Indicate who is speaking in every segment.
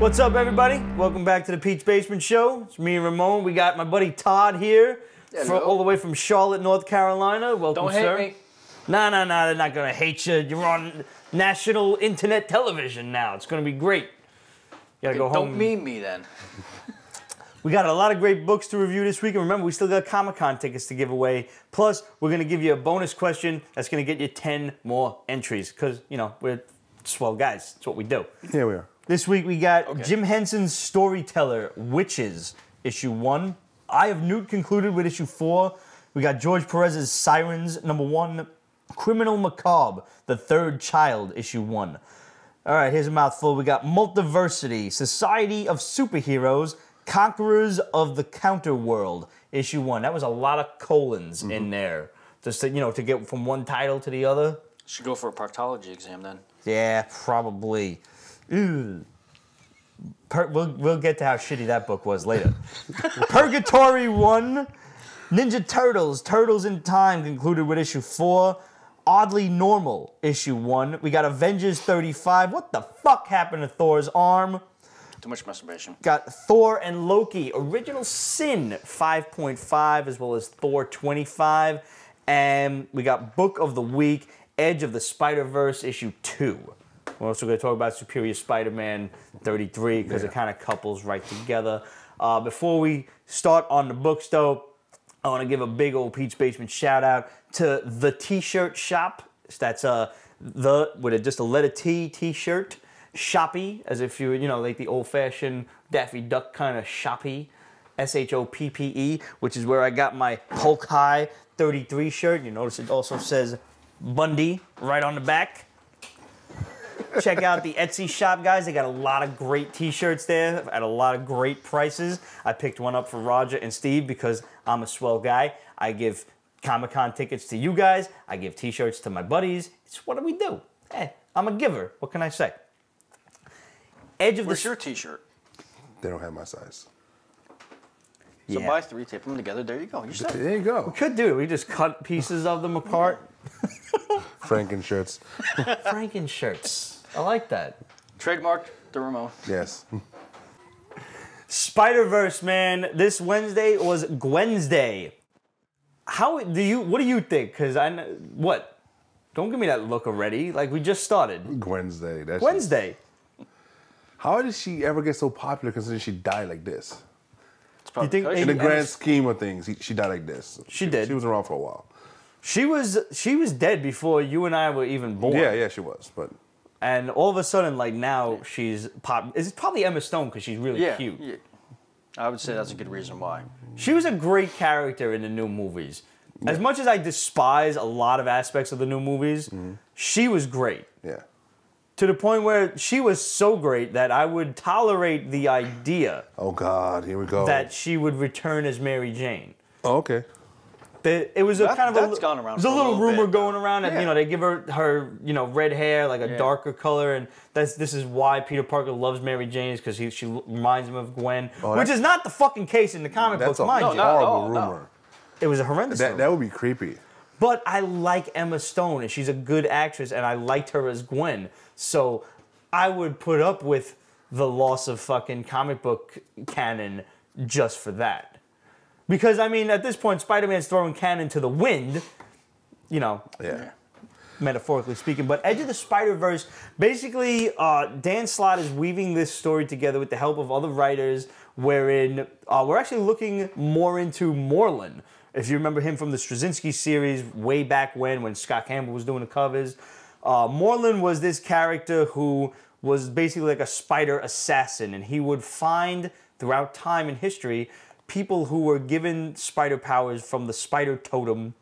Speaker 1: What's up, everybody? Welcome back to the Pete's Basement Show. It's me and Ramon. We got my buddy Todd here, all the way from Charlotte, North Carolina. Welcome, sir.
Speaker 2: Don't hate me.
Speaker 1: Nah, they're not gonna hate you. You're on national internet television now. It's gonna be great. You gotta go home.
Speaker 2: Don't meme me then.
Speaker 1: We got a lot of great books to review this week, and remember, we still got Comic-Con tickets to give away. Plus, we're gonna give you a bonus question that's gonna get you 10 more entries, because, you know, we're swell guys. That's what we do.
Speaker 3: Here we are.
Speaker 1: This week we got Jim Henson's Storyteller, Witches, issue 1. Eye of Newt concluded with issue 4. We got George Perez's Sirens, number 1. Criminal Macabre, The Third Child, issue 1. All right, here's a mouthful. We got Multiversity, Society of Superheroes, Conquerors of the Counterworld, issue 1. That was a lot of colons in there, just to, you know, to get from one title to the other.
Speaker 2: Should go for a proctology exam then.
Speaker 1: Yeah, probably. We'll get to how shitty that book was later. Purgatori 1, Ninja Turtles, Turtles in Time concluded with issue 4. Oddly Normal, issue 1. We got Avengers 35. What the fuck happened to Thor's arm?
Speaker 2: Too much masturbation.
Speaker 1: Got Thor and Loki, Original Sin 5.5, as well as Thor 25. And we got Book of the Week, Edge of the Spider-Verse, issue 2. We're also going to talk about Superior Spider-Man 33 because it kind of couples right together. Before we start on the books, though, I want to give a big old Pete's Basement shout-out to the T-shirt shop. That's just a letter T, T-shirt. Shoppy, as if you know, like the old-fashioned Daffy Duck kind of shoppy. S-H-O-P-P-E, which is where I got my Hulk High 33 shirt. You notice it also says Bundy right on the back. Check out the Etsy shop, guys. They got a lot of great T-shirts there at a lot of great prices. I picked one up for Roger and Steve because I'm a swell guy. I give Comic-Con tickets to you guys. I give T-shirts to my buddies. It's what do we do? Hey, I'm a giver. What can I say?
Speaker 2: Where's your T-shirt?
Speaker 3: They don't have my size.
Speaker 2: So buy 3, tape them together. There you go. You said
Speaker 3: There you go.
Speaker 1: We could do it. We just cut pieces of them apart.
Speaker 3: Franken shirts.
Speaker 1: Franken shirts. I like that.
Speaker 2: Trademarked the Ramon.
Speaker 3: Yes.
Speaker 1: Spider-Verse, man. This Wednesday was Gwensday. What do you think? Because what? Don't give me that look already. Like, we just started.
Speaker 3: Gwensday. That's
Speaker 1: Gwensday.
Speaker 3: How did she ever get so popular considering she died like this?
Speaker 1: You think
Speaker 3: In the grand scheme of things, she died like this.
Speaker 1: She did.
Speaker 3: She was around for a while.
Speaker 1: She was dead before you and I were even born.
Speaker 3: Yeah, she was. But
Speaker 1: and all of a sudden, like now, she's pop. It's probably Emma Stone because she's really cute.
Speaker 2: Yeah. I would say that's a good reason why.
Speaker 1: She was a great character in the new movies. As much as I despise a lot of aspects of the new movies, she was great.
Speaker 3: Yeah.
Speaker 1: To the point where she was so great that I would tolerate the idea.
Speaker 3: Oh God, here we go.
Speaker 1: That she would return as Mary Jane.
Speaker 3: Oh, okay.
Speaker 1: It was
Speaker 2: That's gone around.
Speaker 1: There's a little rumor going around that
Speaker 3: Yeah.
Speaker 1: they give her red hair, like a darker color, and this is why Peter Parker loves Mary Jane, is because she reminds him of Gwen, which is not the fucking case in the comic books, mind you.
Speaker 3: That's a horrible rumor.
Speaker 1: It was a horrendous rumor.
Speaker 3: That would be creepy.
Speaker 1: But I like Emma Stone, and she's a good actress, and I liked her as Gwen, so I would put up with the loss of fucking comic book canon just for that. Because, I mean, at this point, Spider-Man's throwing canon to the wind, metaphorically speaking. But Edge of the Spider-Verse, basically, Dan Slott is weaving this story together with the help of other writers, wherein we're actually looking more into Morlun. If you remember him from the Straczynski series way back when Scott Campbell was doing the covers. Morlun was this character who was basically like a spider assassin, and he would find, throughout time and history, people who were given spider powers from the spider totem,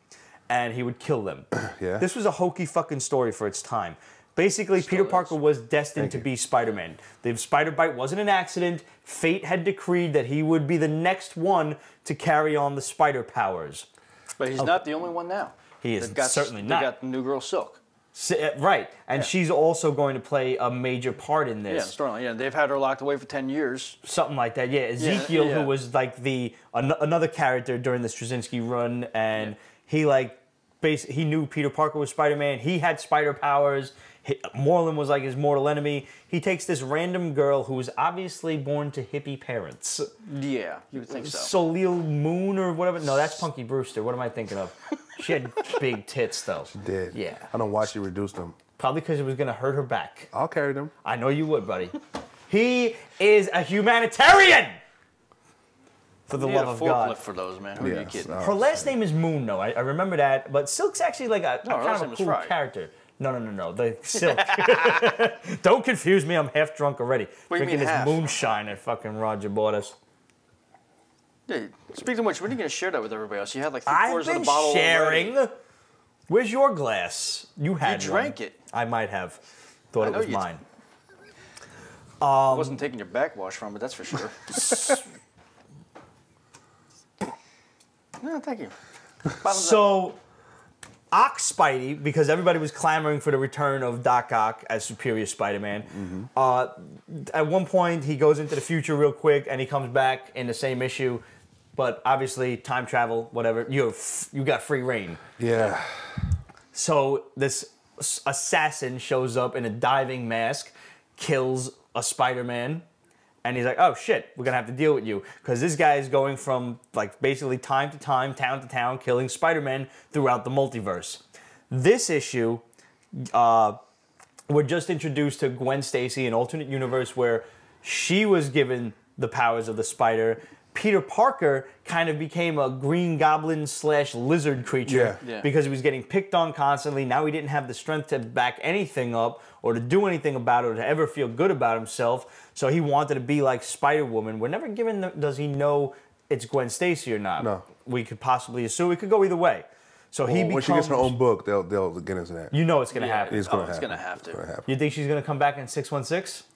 Speaker 1: and he would kill them.
Speaker 3: Yeah.
Speaker 1: This was a hokey fucking story for its time. Basically, Peter Parker was destined to be Spider-Man. The spider bite wasn't an accident. Fate had decreed that he would be the next one to carry on the spider powers.
Speaker 2: But he's not the only one now.
Speaker 1: He is certainly not.
Speaker 2: They got the new girl Silk.
Speaker 1: Right, and she's also going to play a major part in this.
Speaker 2: Yeah, storyline. Yeah, they've had her locked away for 10 years.
Speaker 1: Something like that. Yeah, Ezekiel, who was like another character during the Straczynski run, and he he knew Peter Parker was Spider-Man. He had spider powers. Morlun was like his mortal enemy. He takes this random girl who was obviously born to hippie parents.
Speaker 2: Yeah, you would think so.
Speaker 1: Soleil Moon or whatever. No, that's Punky Brewster. What am I thinking of? She had big tits, though.
Speaker 3: She did.
Speaker 1: Yeah.
Speaker 3: I don't know why she reduced them.
Speaker 1: Probably because it was going to hurt her back.
Speaker 3: I'll carry them.
Speaker 1: I know you would, buddy. He is a humanitarian! For the love of God.
Speaker 2: Forklift for those, man. Who are you kidding?
Speaker 1: Her last name is Moon, though. I remember that. But Silk's actually like a kind of a cool character. No. The Silk. Don't confuse me. I'm half drunk already.
Speaker 2: What do you
Speaker 1: Drinking
Speaker 2: mean
Speaker 1: this
Speaker 2: half?
Speaker 1: moonshine that fucking Roger bought us.
Speaker 2: Yeah, speaking of which, when are you going to share that with everybody else? You had like
Speaker 1: I've
Speaker 2: 3/4 of
Speaker 1: been
Speaker 2: the bottle
Speaker 1: sharing.
Speaker 2: already.
Speaker 1: Where's your glass? You had
Speaker 2: You drank it.
Speaker 1: I might have. Thought it was mine.
Speaker 2: I wasn't taking your backwash from it, that's for sure. No, thank you.
Speaker 1: So, Ock Spidey, because everybody was clamoring for the return of Doc Ock as Superior Spider-Man. At one point, he goes into the future real quick, and he comes back in the same issue. But obviously, time travel, whatever, you got free reign.
Speaker 3: Yeah.
Speaker 1: So this assassin shows up in a diving mask, kills a Spider-Man, and he's like, oh shit, we're gonna have to deal with you. Because this guy is going from like basically time to time, town to town, killing Spider-Man throughout the multiverse. This issue, we're just introduced to Gwen Stacy, an alternate universe where she was given the powers of the spider. Peter Parker kind of became a Green Goblin / lizard creature because he was getting picked on constantly. Now he didn't have the strength to back anything up or to do anything about it or to ever feel good about himself. So he wanted to be like Spider-Woman. We're never given does he know it's Gwen Stacy or not.
Speaker 3: No.
Speaker 1: We could possibly assume it could go either way. So he becomes...
Speaker 3: When she gets her own book, they'll get into that.
Speaker 1: You know it's going to happen.
Speaker 3: It's going
Speaker 2: to happen.
Speaker 1: You think she's going to come back in 616?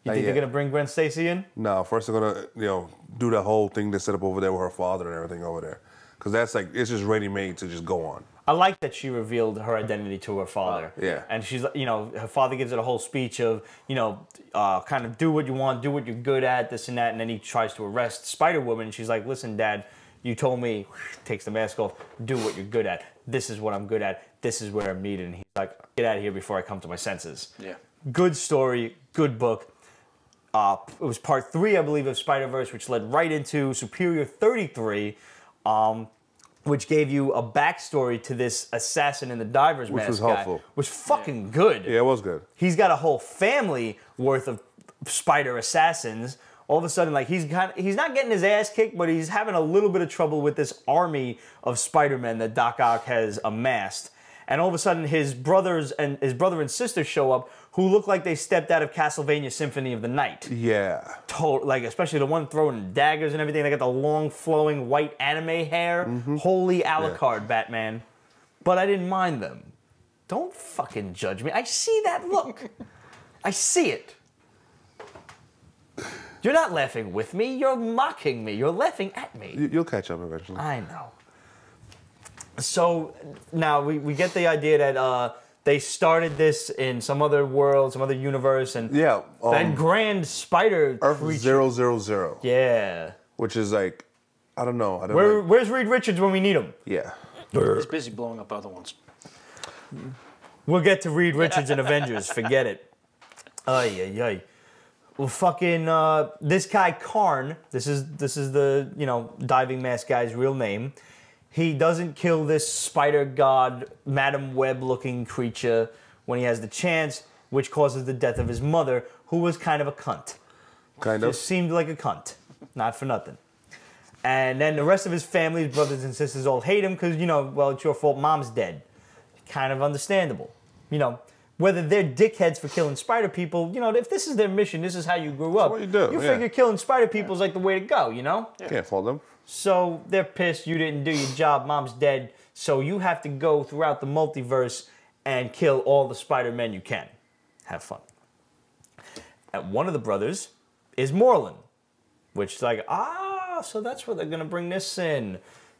Speaker 1: You think
Speaker 3: yet.
Speaker 1: they're going to bring Gwen Stacy in?
Speaker 3: No, first they're going to, do that whole thing they set up over there with her father and everything over there. Because that's like, it's just ready-made to just go on.
Speaker 1: I like that she revealed her identity to her father.
Speaker 3: Yeah.
Speaker 1: And she's, her father gives it a whole speech of, kind of do what you want, do what you're good at, this and that. And then he tries to arrest Spider-Woman. She's like, listen, Dad, you told me, takes the mask off, do what you're good at. This is what I'm good at. This is where I'm needed. And he's like, get out of here before I come to my senses.
Speaker 2: Yeah.
Speaker 1: Good story, good book. It was part 3, I believe, of Spider-Verse, which led right into Superior 33, which gave you a backstory to this assassin in the diver's mask.
Speaker 3: Which was
Speaker 1: guy.
Speaker 3: helpful.
Speaker 1: Was fucking good.
Speaker 3: Yeah, it was good.
Speaker 1: He's got a whole family worth of spider assassins. All of a sudden, like he's not getting his ass kicked, but he's having a little bit of trouble with this army of Spider-Men that Doc Ock has amassed. And all of a sudden, his brother and sister show up, who look like they stepped out of Castlevania Symphony of the Night.
Speaker 3: Yeah.
Speaker 1: Like, especially the one throwing daggers and everything. They got the long, flowing, white anime hair. Holy Alucard, Batman. But I didn't mind them. Don't fucking judge me. I see that look. I see it. You're not laughing with me. You're mocking me. You're laughing at me.
Speaker 3: You'll catch up eventually.
Speaker 1: I know. So now we get the idea that they started this in some other world, some other universe, and that grand spider
Speaker 3: Earth
Speaker 1: creature.
Speaker 3: 000.
Speaker 1: Yeah.
Speaker 3: Which is like, I don't know.
Speaker 1: Where's Reed Richards when we need him?
Speaker 3: Yeah.
Speaker 2: He's busy blowing up other ones.
Speaker 1: We'll get to Reed Richards in Avengers. Forget it. Ay. Well, fucking this guy Karn. This is the diving mask guy's real name. He doesn't kill this spider god, Madam Web-looking creature when he has the chance, which causes the death of his mother, who was kind of a cunt. Just seemed like a cunt. Not for nothing. And then the rest of his family, his brothers and sisters, all hate him because, it's your fault, mom's dead. Kind of understandable. Whether they're dickheads for killing spider people, if this is their mission, this is how you grew up.
Speaker 3: That's what you do.
Speaker 1: You figure killing spider people is like the way to go,
Speaker 3: Yeah. Can't fault them.
Speaker 1: So they're pissed you didn't do your job, mom's dead, so you have to go throughout the multiverse and kill all the Spider-Men you can. Have fun. And one of the brothers is Morlun, which is like, so that's where they're going to bring this in.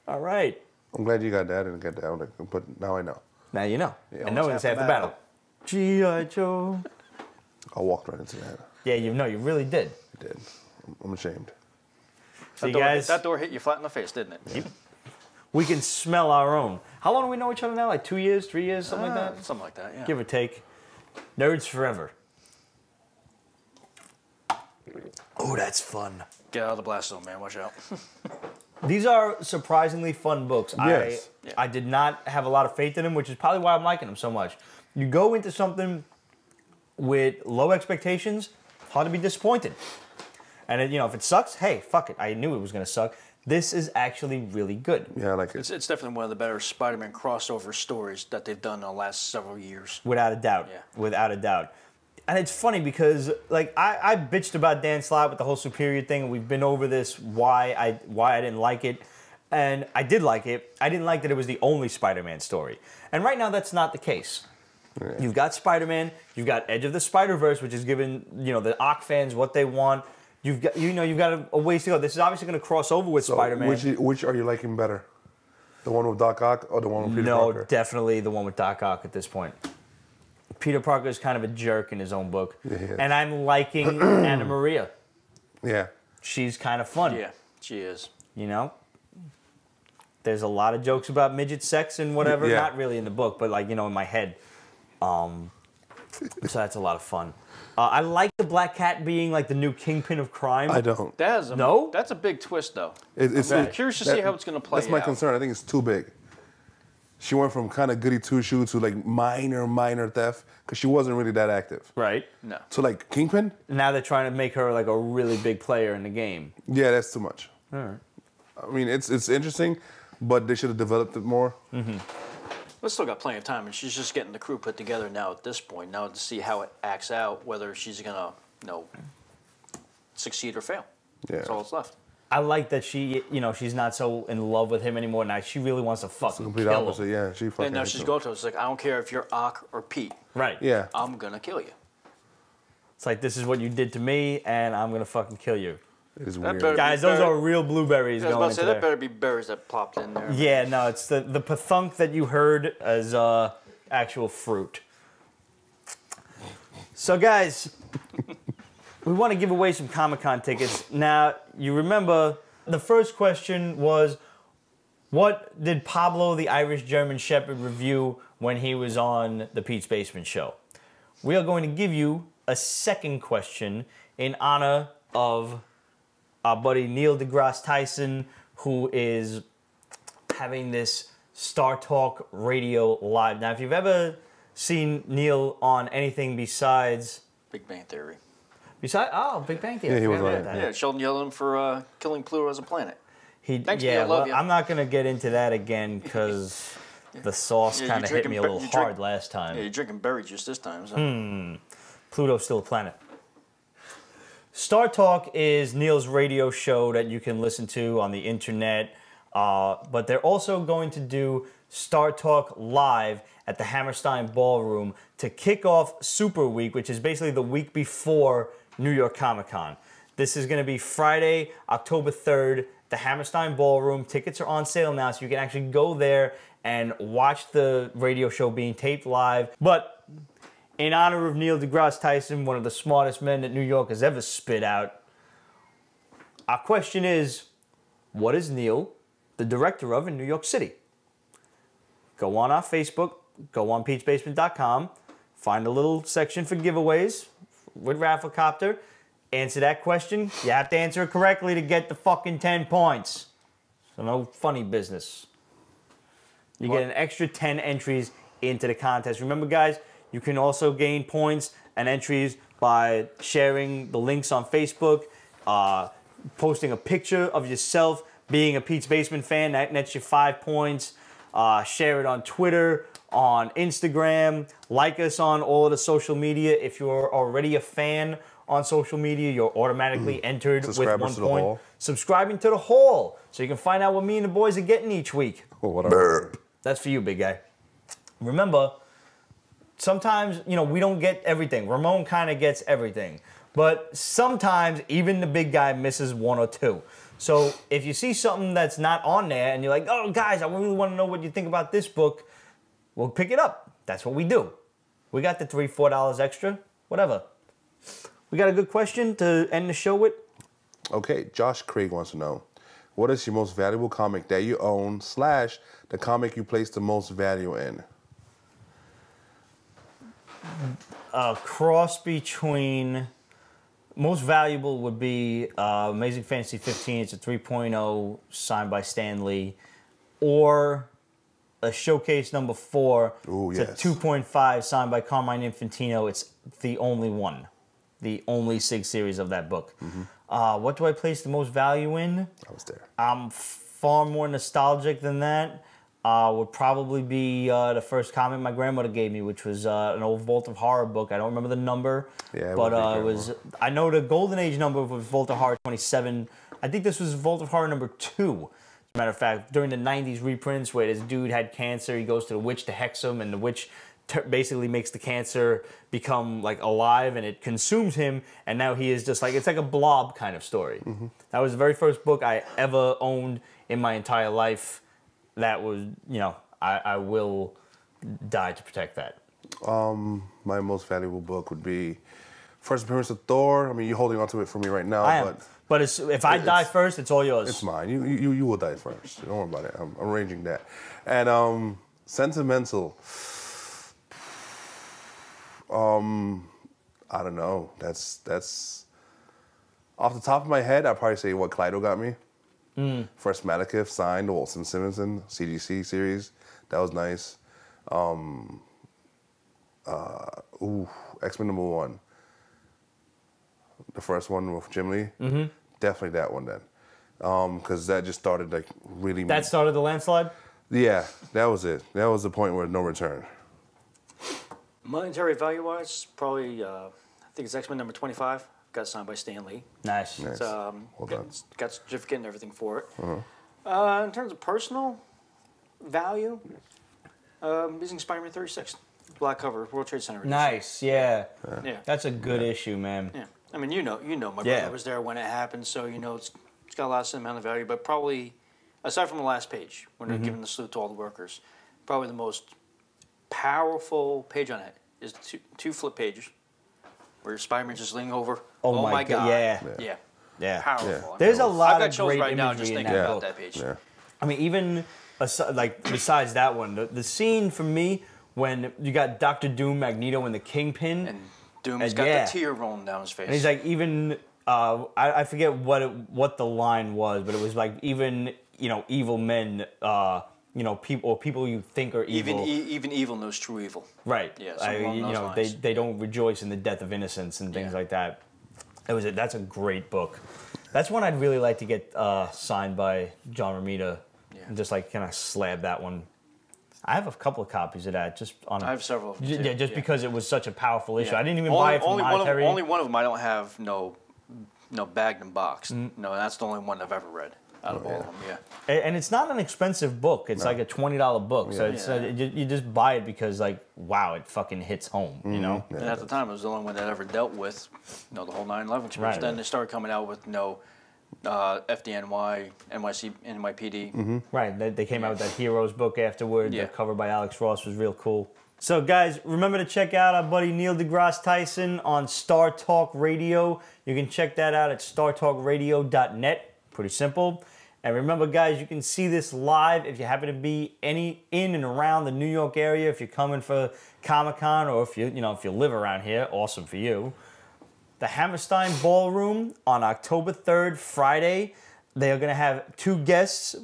Speaker 1: All right.
Speaker 3: I'm glad you got that and get that one, but now I know.
Speaker 1: Now you know.
Speaker 3: Yeah,
Speaker 1: and knowing it's half the battle. G.I. Joe.
Speaker 3: I walked right into that.
Speaker 1: Yeah, you really did.
Speaker 3: I did. I'm ashamed.
Speaker 1: So you guys,
Speaker 2: that door hit you flat in the face, didn't it?
Speaker 1: Yep. we can smell our own. How long do we know each other now? Like 2 years, 3 years, something like that?
Speaker 2: Something like that, yeah.
Speaker 1: Give or take. Nerds forever. Oh, that's fun.
Speaker 2: Get out of the blast zone, man. Watch out.
Speaker 1: These are surprisingly fun books.
Speaker 3: Yes.
Speaker 1: I did not have a lot of faith in them, which is probably why I'm liking them so much. You go into something with low expectations, hard to be disappointed. And if it sucks, hey, fuck it. I knew it was going to suck. This is actually really good.
Speaker 3: Yeah, I like it.
Speaker 2: It's definitely one of the better Spider-Man crossover stories that they've done in the last several years.
Speaker 1: Without a doubt.
Speaker 2: Yeah.
Speaker 1: Without a doubt. And it's funny because, like, I bitched about Dan Slott with the whole Superior thing, and we've been over this, why I didn't like it. And I did like it. I didn't like that it was the only Spider-Man story. And right now, that's not the case. Yeah. You've got Spider-Man. You've got Edge of the Spider-Verse, which is giving, the Ock fans what they want. You've got a ways to go. This is obviously going to cross over with Spider-Man.
Speaker 3: Which are you liking better? The one with Doc Ock or the one with Peter Parker?
Speaker 1: No, definitely the one with Doc Ock at this point. Peter Parker is kind of a jerk in his own book. Yeah. And I'm liking Anna Maria.
Speaker 3: Yeah.
Speaker 1: She's kind of fun.
Speaker 2: Yeah, she is.
Speaker 1: There's a lot of jokes about midget sex and whatever.
Speaker 3: Yeah.
Speaker 1: Not really in the book, but in my head. So that's a lot of fun. I like the Black Cat being like the new kingpin of crime.
Speaker 3: I don't.
Speaker 2: That's a big twist, though. I'm curious to see how it's going to play out.
Speaker 3: That's my concern. I think it's too big. She went from kind of goody two-shoe to like minor theft because she wasn't really that active.
Speaker 1: Right.
Speaker 2: No.
Speaker 3: So like Kingpin?
Speaker 1: Now they're trying to make her like a really big player in the game.
Speaker 3: Yeah, that's too much.
Speaker 1: All right.
Speaker 3: I mean, it's interesting, but they should have developed it more.
Speaker 1: Mm-hmm.
Speaker 2: We've still got plenty of time, and she's just getting the crew put together now at this point. Now to see how it acts out, whether she's going to, succeed or fail.
Speaker 3: Yeah.
Speaker 2: That's all that's left.
Speaker 1: I like that she, she's not so in love with him anymore. Now she really wants to fucking
Speaker 3: complete
Speaker 1: kill
Speaker 3: opposite.
Speaker 1: him.
Speaker 3: Yeah, she fucking.
Speaker 2: And now she's going to. It's like, I don't care if you're Ock or Pete.
Speaker 1: Right.
Speaker 3: Yeah.
Speaker 2: I'm gonna kill you.
Speaker 1: It's like, this is what you did to me, and I'm gonna fucking kill you.
Speaker 3: It is weird.
Speaker 1: Guys, those are real blueberries
Speaker 2: I was
Speaker 1: going
Speaker 2: about to say,
Speaker 1: into
Speaker 2: that better be berries that plopped in there.
Speaker 1: Yeah, no, it's the pathunk that you heard as actual fruit. So, guys, we want to give away some Comic-Con tickets. Now, you remember the first question was, what did Pablo the Irish German Shepherd review when he was on the Pete's Basement Show? We are going to give you a second question in honor of our buddy Neil deGrasse Tyson, who is having this Star Talk Radio Live. Now, if you've ever seen Neil on anything besides
Speaker 2: Big Bang Theory.
Speaker 1: Big Bang Theory.
Speaker 3: Yeah, he was on
Speaker 1: that.
Speaker 2: Yeah, Sheldon yelled at him for killing Pluto as a planet. Thanks,
Speaker 1: yeah,
Speaker 2: Neil, I love you.
Speaker 1: I'm not going to get into that again because the sauce kind of hit me a little hard last time.
Speaker 2: Yeah, you're drinking berry juice this time. So.
Speaker 1: Pluto's still a planet. Star Talk is Neil's radio show that you can listen to on the internet, but they're also going to do Star Talk Live at the Hammerstein Ballroom to kick off Super Week, which is basically the week before New York Comic Con. This is going to be Friday, October 3rd, the Hammerstein Ballroom. Tickets are on sale now, so you can actually go there and watch the radio show being taped live. But in honor of Neil deGrasse Tyson, one of the smartest men that New York has ever spit out, our question is, what is Neil the director of in New York City? Go on our Facebook, go on peachbasement.com, find a little section for giveaways with Rafflecopter, answer that question. You have to answer it correctly to get the fucking 10 points. So no funny business. You get an extra 10 entries into the contest. Remember, guys, you can also gain points and entries by sharing the links on Facebook, posting a picture of yourself being a Pete's Basement fan. That nets you 5 points. Share it on Twitter, on Instagram. Like us on all of the social media. If you're already a fan on social media, you're automatically entered with 1 point. Subscribing to the Hall so you can find out what me and the boys are getting each week.
Speaker 3: Oh, whatever.
Speaker 1: That's for you, big guy. Remember, sometimes, we don't get everything. Ramon kind of gets everything. But sometimes, even the big guy misses 1 or 2. So if you see something that's not on there and you're like, oh, guys, I really want to know what you think about this book, we'll pick it up. That's what we do. We got the $3, $4 extra, whatever. We got a good question to end the show with?
Speaker 3: Okay, Josh Craig wants to know, What is your most valuable comic that you own / the comic you place the most value in?
Speaker 1: A cross between... Most valuable would be Amazing Fantasy 15. It's a 3.0 signed by Stan Lee. Or a Showcase number 4.
Speaker 3: Ooh,
Speaker 1: it's
Speaker 3: yes.
Speaker 1: a 2.5 signed by Carmine Infantino. It's the only one. The only SIG series of that book. What do I place the most value in?
Speaker 3: I was there.
Speaker 1: I'm far more nostalgic than that. Would probably be the first comic my grandmother gave me, which was an old Vault of Horror book. I don't remember the number, but it was. I know the Golden Age number was Vault of Horror 27. I think this was Vault of Horror number 2. As a matter of fact, during the 90s reprints where this dude had cancer, he goes to the witch to hex him, and the witch basically makes the cancer become like alive, and it consumes him, and now he is just like, it's like a blob kind of story. That was the very first book I ever owned in my entire life. That was, you know, I will die to protect that.
Speaker 3: My most valuable book would be first appearance of Thor. I mean, you're holding on to it for me right now,
Speaker 1: I am. But if I die first, it's all yours.
Speaker 3: It's mine. You will die first. Don't worry about it. I'm arranging that. And sentimental. I don't know. That's off the top of my head. I'd probably say what Kaleido got me. First Malekith signed, the Wilson Simonson CGC series. That was nice. X-Men #1. The first one with Jim Lee. Definitely that one then. Because that just started like really...
Speaker 1: That started the landslide?
Speaker 3: Yeah, that was it. That was the point where no return.
Speaker 2: Monetary value-wise, probably, I think it's X-Men number 25. Got signed by Stan Lee.
Speaker 1: Nice.
Speaker 3: Nice.
Speaker 2: Well
Speaker 3: done.
Speaker 2: Got certificate and everything for it. In terms of personal value, using Spider-Man 36. Black cover, World Trade Center edition.
Speaker 1: Nice, yeah.
Speaker 2: Yeah.
Speaker 1: That's a good issue, man.
Speaker 2: Yeah. I mean, you know, my brother was there when it happened, so you know it's got a lot of sentimental value. But probably, aside from the last page, when they're giving the salute to all the workers, probably the most powerful page on it is the two flip pages, where Spider-Man just leaning over.
Speaker 1: Oh my God. Yeah.
Speaker 2: Powerful.
Speaker 1: Yeah. There's a lot
Speaker 2: I've got
Speaker 1: of
Speaker 2: chills
Speaker 1: great
Speaker 2: right now just
Speaker 1: imagery in
Speaker 2: thinking
Speaker 1: that
Speaker 2: about
Speaker 1: book.
Speaker 2: that page.
Speaker 3: Yeah.
Speaker 1: I mean, even like besides that one, the scene for me when you got Dr. Doom, Magneto, and the Kingpin,
Speaker 2: And Doom's got the tear rolling down his face.
Speaker 1: and he's like, even I forget what the line was, but it was like, even evil men, people you think are evil.
Speaker 2: Even evil knows true evil.
Speaker 1: Right.
Speaker 2: Yeah. Along those lines.
Speaker 1: They don't rejoice in the death of innocence and things like that. That's a great book. That's one I'd really like to get signed by John Romita.
Speaker 2: Yeah.
Speaker 1: And just like kind of slab that one. I have a couple of copies of that.
Speaker 2: I have several of them too.
Speaker 1: Yeah, just because it was such a powerful issue.
Speaker 2: Yeah.
Speaker 1: I didn't even buy it for monetary.
Speaker 2: Only one of them I don't have no bagged and boxed. No, that's the only one I've ever read out of all of them. Yeah.
Speaker 1: And it's not an expensive book. It's like a $20 book. So it's you just buy it because like, wow, it fucking hits home. You know.
Speaker 2: And at the time, it was the only one that ever dealt with the whole 9/11 experience. Then they started coming out with FDNY, NYC, NYPD.
Speaker 1: Right, they came out with that Heroes book afterward. The cover by Alex Ross was real cool. So guys, remember to check out our buddy Neil deGrasse Tyson on Star Talk Radio. You can check that out at startalkradio.net. Pretty simple. And remember guys, you can see this live if you happen to be in and around the New York area, if you're coming for Comic-Con, or if if you live around here, awesome for you. The Hammerstein Ballroom on October 3rd, Friday. They are going to have 2 guests,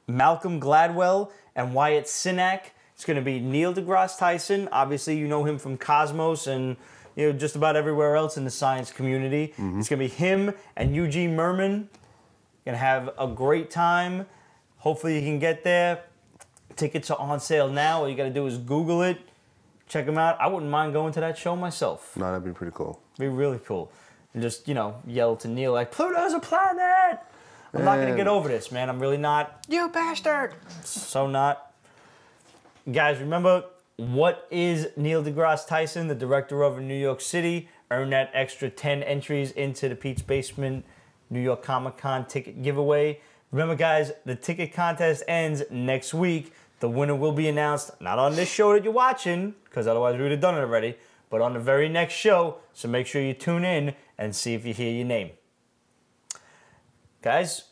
Speaker 1: Malcolm Gladwell and Wyatt Cenac. It's going to be Neil deGrasse Tyson. Obviously, you know him from Cosmos and just about everywhere else in the science community. It's going to be him and Eugene Mirmon. Going to have a great time. Hopefully, you can get there. Tickets are on sale now. All you got to do is Google it. Check them out. I wouldn't mind going to that show myself.
Speaker 3: No, that'd be pretty cool.
Speaker 1: Be really cool. And just, yell to Neil like, Pluto's a planet! I'm not going to get over this, man. I'm really not.
Speaker 2: You bastard!
Speaker 1: So not. Guys, remember, what is Neil deGrasse Tyson, the director of New York City? Earn that extra 10 entries into the Pete's Basement New York Comic-Con ticket giveaway. Remember, guys, the ticket contest ends next week. The winner will be announced, not on this show that you're watching, because otherwise we would have done it already, but on the very next show, so make sure you tune in and see if you hear your name. Guys,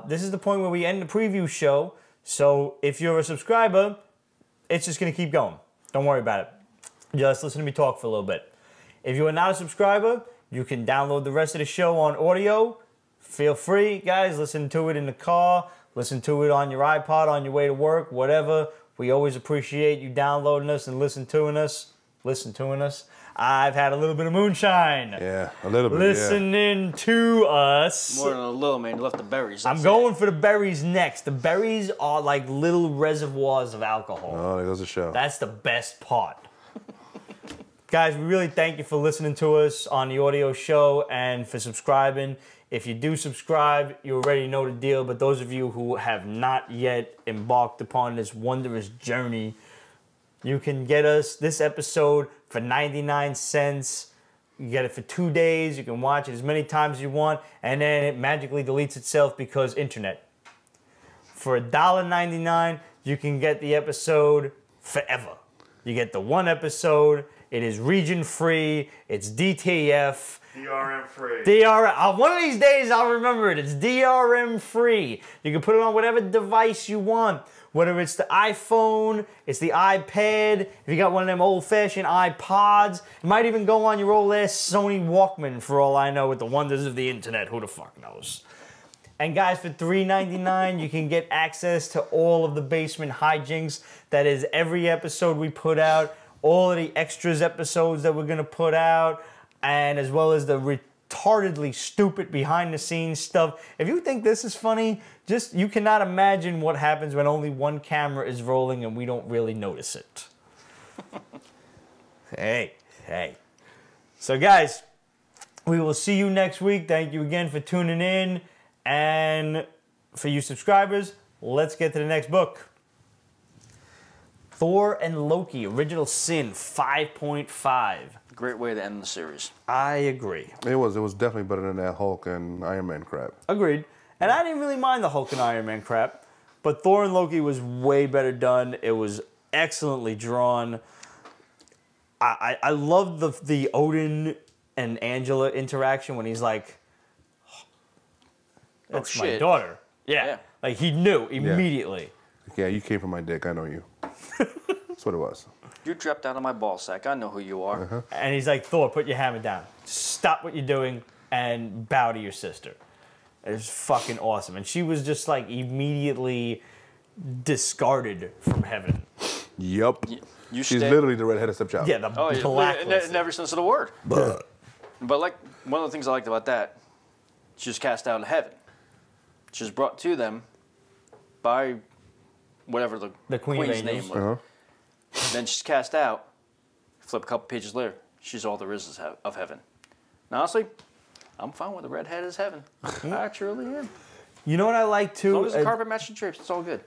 Speaker 1: This is the point where we end the preview show. So if you're a subscriber, it's just going to keep going. Don't worry about it. Just listen to me talk for a little bit. If you are not a subscriber, you can download the rest of the show on audio. Feel free, guys. Listen to it in the car. Listen to it on your iPod, on your way to work, whatever. We always appreciate you downloading us and listening to us. I've had a little bit of moonshine.
Speaker 3: Yeah, a little bit.
Speaker 1: Listening to us.
Speaker 2: More than a little, man. You left the berries.
Speaker 1: I'm going for the berries next. The berries are like little reservoirs of alcohol.
Speaker 3: Oh, there goes the show.
Speaker 1: That's the best part. Guys, we really thank you for listening to us on the audio show and for subscribing. If you do subscribe, you already know the deal. But those of you who have not yet embarked upon this wondrous journey, you can get us this episode for 99 cents. You get it for 2 days. You can watch it as many times as you want. And then it magically deletes itself because internet. For $1.99, you can get the episode forever. You get the one episode. It is region free. It's DTF.
Speaker 4: DRM free.
Speaker 1: DRM. One of these days I'll remember it. It's DRM free. You can put it on whatever device you want. Whether it's the iPhone, it's the iPad, if you got one of them old-fashioned iPods, it might even go on your old-ass Sony Walkman for all I know with the wonders of the internet. Who the fuck knows? And guys, for $3.99, you can get access to all of the basement hijinks. That is every episode we put out, all of the extras episodes that we're going to put out, and as well as the retardedly stupid behind-the-scenes stuff. If you think this is funny, you cannot imagine what happens when only one camera is rolling and we don't really notice it. Hey. So guys, we will see you next week. Thank you again for tuning in. And for you subscribers, let's get to the next book. Thor and Loki, Original Sin, 5.5.
Speaker 2: Great way to end the series.
Speaker 1: I agree.
Speaker 3: It was definitely better than that Hulk and Iron Man crap.
Speaker 1: Agreed. And I didn't really mind the Hulk and Iron Man crap, but Thor and Loki was way better done. It was excellently drawn. I love the Odin and Angela interaction when he's like, "That's my daughter." Yeah. Like he knew immediately.
Speaker 3: Yeah, you came from my dick. I know you. That's what it was.
Speaker 2: You dropped out of my ball sack. I know who you are.
Speaker 1: And he's like, "Thor, put your hammer down. Stop what you're doing and bow to your sister." It was fucking awesome. And she was just like immediately discarded from heaven.
Speaker 3: Yup. She's literally the redheaded stepchild.
Speaker 1: Yeah, the blacklist.
Speaker 2: Never sense of the word. But like one of the things I liked about that, she was cast out of heaven. She was brought to them by whatever the Queen's name was. Then she's cast out. Flip a couple pages later, she's all there is of heaven. Now, honestly, I'm fine with the redhead as heaven. I truly am.
Speaker 1: You know what I like too?
Speaker 2: As long as the carpet matching drapes, it's all good.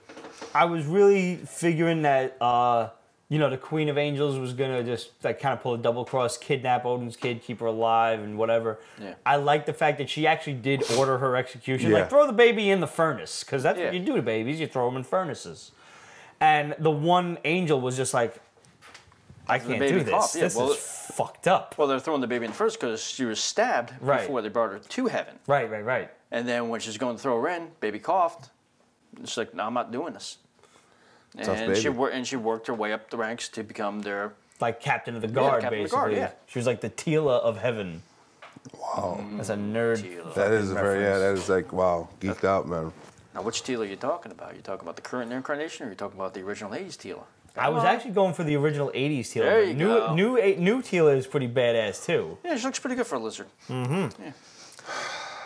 Speaker 1: I was really figuring that, the Queen of Angels was gonna just like kind of pull a double cross, kidnap Odin's kid, keep her alive, and whatever. Yeah. I like the fact that she actually did order her execution. Like, throw the baby in the furnace, because that's what you do to babies. You throw them in furnaces. And the one angel was just like, I can't do this. This is fucked up.
Speaker 2: Well, they're throwing the baby in first because she was stabbed before they brought her to heaven.
Speaker 1: Right.
Speaker 2: And then when she's going to throw her in, baby coughed. She's like, no, I'm not doing this. And she worked her way up the ranks to become their...
Speaker 1: Like captain of the guard, basically. Of the guard, yeah. She was like the Tila of heaven.
Speaker 3: Wow.
Speaker 1: That's a nerd.
Speaker 3: That is that is like, wow, geeked out, man.
Speaker 2: Now, which Tila are you talking about? Are you talking about the current incarnation, or are you talking about the original 80s Tila?
Speaker 1: I was actually going for the original 80s Tila.
Speaker 2: There you go.
Speaker 1: New Tila is pretty badass, too.
Speaker 2: Yeah, she looks pretty good for a lizard.
Speaker 1: Mm-hmm. Yeah.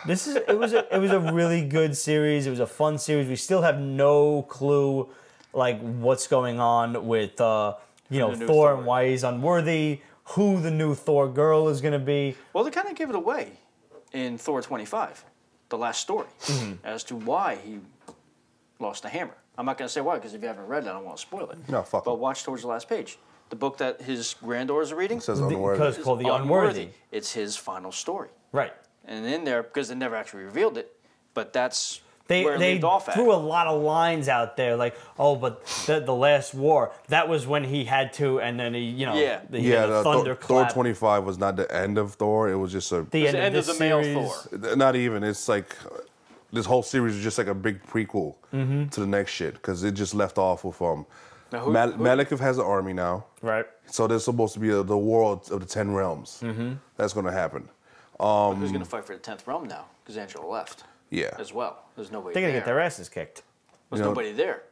Speaker 1: It was a really good series. It was a fun series. We still have no clue, like, what's going on with, Thor and why he's unworthy, who the new Thor girl is going to be.
Speaker 2: Well, they kind of give it away in Thor 25, the last story, as to why he lost the hammer. I'm not going to say why, because if you haven't read it, I don't want to spoil it.
Speaker 3: No, fuck.
Speaker 2: But watch towards the last page. The book that his granddaughters are reading.
Speaker 3: It says Unworthy.
Speaker 1: Because it's called The Unworthy.
Speaker 2: It's his final story.
Speaker 1: Right.
Speaker 2: And in there, because they never actually revealed it, but that's where it left off at.
Speaker 1: They threw a lot of lines out there, like, oh, but the last war, that was when he had to, and then he, the thunderclap.
Speaker 3: Thor 25 was not the end of Thor. It was just
Speaker 1: the end of the
Speaker 2: male Thor.
Speaker 3: Not even. It's like this whole series is just like a big prequel to the next shit because it just left off with Malekith has an army now,
Speaker 1: Right.
Speaker 3: so there's supposed to be the world of the 10 realms. That's going to happen.
Speaker 2: Who's going to fight for the 10th realm now? Because Angela left.
Speaker 3: Yeah.
Speaker 2: As well. There's nobody
Speaker 1: They're
Speaker 2: there.
Speaker 1: gonna get their asses kicked.
Speaker 2: There's nobody there.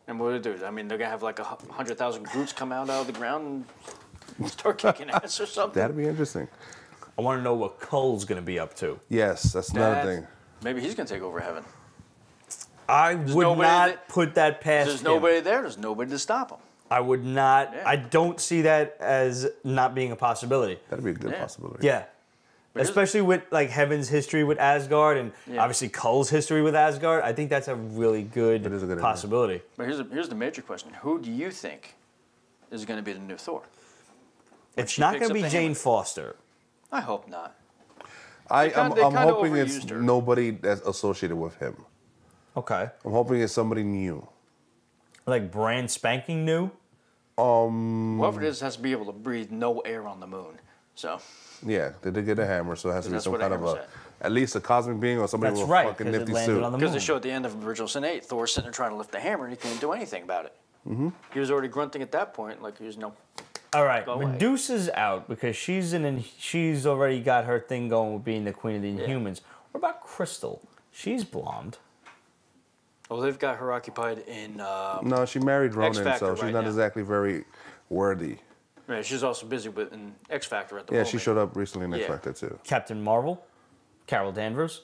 Speaker 2: And what do they do? I mean, they're going to have like 100,000 Groots come out of the ground and start kicking ass or something.
Speaker 3: That'd be interesting.
Speaker 1: I want to know what Cull's gonna be up to.
Speaker 3: Yes, that's another thing.
Speaker 2: Maybe he's going to take over heaven.
Speaker 1: I would not put that past
Speaker 2: There's
Speaker 1: him.
Speaker 2: nobody there. There's nobody to stop him.
Speaker 1: I would not.
Speaker 2: Yeah.
Speaker 1: I don't see that as not being a possibility.
Speaker 3: That'd be a good
Speaker 2: Yeah.
Speaker 3: possibility.
Speaker 1: Yeah. Especially with like Heaven's history with Asgard and obviously Cull's history with Asgard. I think that's a really good, possibility.
Speaker 2: But here's the major question. Who do you think is going to be the new Thor?
Speaker 1: It's not going to be Jane Foster.
Speaker 2: I hope not.
Speaker 3: I'm hoping it's
Speaker 2: overused her.
Speaker 3: nobody that's associated with him.
Speaker 1: Okay.
Speaker 3: I'm hoping it's somebody new.
Speaker 1: Like brand spanking new?
Speaker 2: Whoever it is has to be able to breathe no air on the moon. So
Speaker 3: Yeah, they did get a hammer, so it has to be
Speaker 2: That's
Speaker 3: some
Speaker 2: what a
Speaker 3: kind of
Speaker 2: hammer's
Speaker 3: at least a cosmic being or somebody
Speaker 1: That's
Speaker 3: with
Speaker 1: right,
Speaker 3: a fucking
Speaker 1: 'cause it
Speaker 3: nifty
Speaker 1: landed
Speaker 3: suit.
Speaker 1: on the
Speaker 2: because
Speaker 1: moon.
Speaker 2: they show at the end of Original Sin 8, Thor sitting there trying to lift the hammer and he couldn't do anything about it. He was already grunting at that point, like he was
Speaker 1: All right,
Speaker 2: Go away.
Speaker 1: Medusa's out because she's already got her thing going with being the queen of the Inhumans. What about Crystal? She's blonde.
Speaker 2: Well, they've got her occupied in.
Speaker 3: No, she married Ronan,
Speaker 2: X-Factor
Speaker 3: so she's
Speaker 2: right
Speaker 3: not
Speaker 2: now.
Speaker 3: exactly very worthy.
Speaker 2: Yeah, she's also busy with in X Factor at the
Speaker 3: Yeah,
Speaker 2: moment.
Speaker 3: she showed up recently in X
Speaker 2: Yeah.
Speaker 3: Factor too.
Speaker 1: Captain Marvel, Carol Danvers.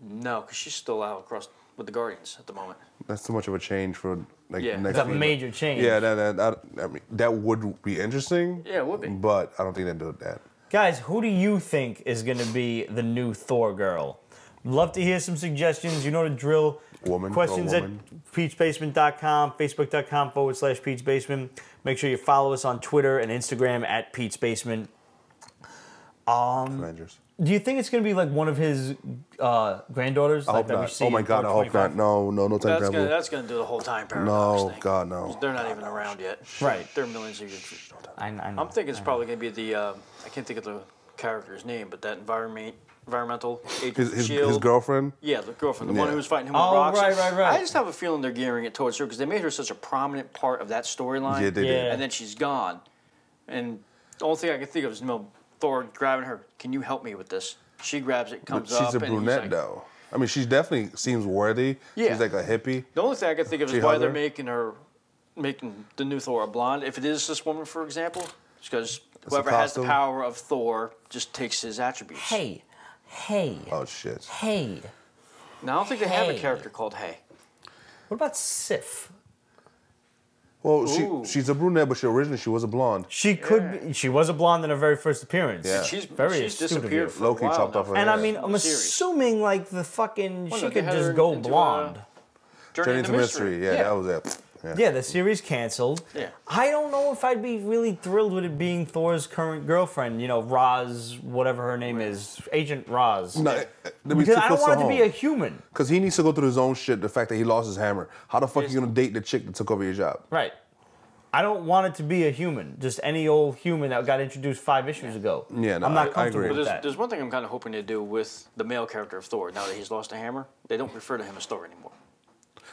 Speaker 2: No, because she's still out across with the Guardians at the moment.
Speaker 3: That's too much of a change for like
Speaker 2: Yeah.
Speaker 3: next
Speaker 1: It's a
Speaker 3: week.
Speaker 1: major change.
Speaker 3: Yeah, I mean, that would be interesting.
Speaker 2: Yeah, it would be.
Speaker 3: But I don't think they do that.
Speaker 1: Guys, who do you think is going to be the new Thor girl? Love to hear some suggestions. You know the drill.
Speaker 3: Woman.
Speaker 1: Questions
Speaker 3: or
Speaker 1: at
Speaker 3: woman.
Speaker 1: peachbasement.com, facebook.com/peachbasement. Make sure you follow us on Twitter and Instagram at peachbasement.
Speaker 3: Avengers.
Speaker 1: Do you think it's going to be like one of his granddaughters?
Speaker 3: I
Speaker 1: like
Speaker 3: hope
Speaker 1: that we
Speaker 3: not.
Speaker 1: see
Speaker 3: Oh my
Speaker 1: in
Speaker 3: God, I
Speaker 1: Thor
Speaker 3: hope
Speaker 1: 25?
Speaker 3: not. No time travel.
Speaker 2: That's gonna do the whole time paradox
Speaker 3: No,
Speaker 2: thing.
Speaker 3: God, no.
Speaker 2: They're not even around yet.
Speaker 1: Right.
Speaker 2: They're millions of years.
Speaker 1: I know.
Speaker 2: I'm thinking it's probably gonna be the I can't think of the character's name, but that environmental agent of
Speaker 3: His
Speaker 2: Shield.
Speaker 3: girlfriend.
Speaker 2: Yeah, the girlfriend, the one
Speaker 3: Yeah.
Speaker 2: who was fighting him with
Speaker 1: Oh,
Speaker 2: rocks.
Speaker 1: right.
Speaker 2: I just have a feeling they're gearing it towards her because they made her such a prominent part of that storyline.
Speaker 3: Yeah, they
Speaker 1: Yeah.
Speaker 3: did.
Speaker 2: And then she's gone. And the only thing I can think of is Thor grabbing her. Can you help me with this? She grabs it,
Speaker 3: But
Speaker 2: comes
Speaker 3: she's
Speaker 2: up,
Speaker 3: a
Speaker 2: and he's
Speaker 3: brunette,
Speaker 2: like,
Speaker 3: though. I mean, she definitely seems worthy.
Speaker 2: Yeah.
Speaker 3: She's like a hippie.
Speaker 2: The only thing I can think of
Speaker 3: She
Speaker 2: is why
Speaker 3: hug
Speaker 2: they're
Speaker 3: her?
Speaker 2: making the new Thor a blonde. If it is this woman, for example, it's because
Speaker 3: a
Speaker 2: whoever has the
Speaker 3: costume?
Speaker 2: power of Thor just takes his attributes.
Speaker 1: Hey.
Speaker 3: Oh, shit.
Speaker 1: Hey.
Speaker 2: Now, I don't think they have a
Speaker 1: Hey.
Speaker 2: character called Hey.
Speaker 1: What about Sif?
Speaker 3: Well,
Speaker 2: Ooh.
Speaker 3: she's a brunette, but originally she was a blonde.
Speaker 1: She could be, she was a blonde in her very first appearance.
Speaker 3: Yeah.
Speaker 2: She's
Speaker 1: Very astute of
Speaker 2: disappeared
Speaker 1: you.
Speaker 2: for a
Speaker 3: Loki
Speaker 2: while
Speaker 3: chopped
Speaker 2: now.
Speaker 3: off her
Speaker 1: And I
Speaker 3: hair.
Speaker 1: mean, I'm
Speaker 2: Series.
Speaker 1: assuming like the fucking
Speaker 2: Well,
Speaker 1: she
Speaker 2: no, they
Speaker 1: could
Speaker 2: had
Speaker 1: just
Speaker 2: her
Speaker 1: go
Speaker 2: into,
Speaker 1: blonde.
Speaker 2: Journey
Speaker 3: into Mystery. Yeah, that was it.
Speaker 1: Yeah, the series canceled.
Speaker 2: Yeah.
Speaker 1: I don't know if I'd be really thrilled with it being Thor's current girlfriend. You know, Roz, whatever her name is, Agent Roz.
Speaker 3: No,
Speaker 1: Because I don't want it to be a human.
Speaker 3: Because he needs to go through his own shit. The fact that he lost his hammer. How the fuck you gonna date the chick that took over your job?
Speaker 1: Right. I don't want it to be a human, just any old human that got introduced 5 issues ago.
Speaker 3: Yeah, no,
Speaker 1: I'm not
Speaker 3: I
Speaker 1: comfortable
Speaker 3: agree.
Speaker 2: But
Speaker 1: with that.
Speaker 2: there's one thing I'm kind of hoping to do with the male character of Thor. Now that he's lost a hammer, they don't refer to him as Thor anymore.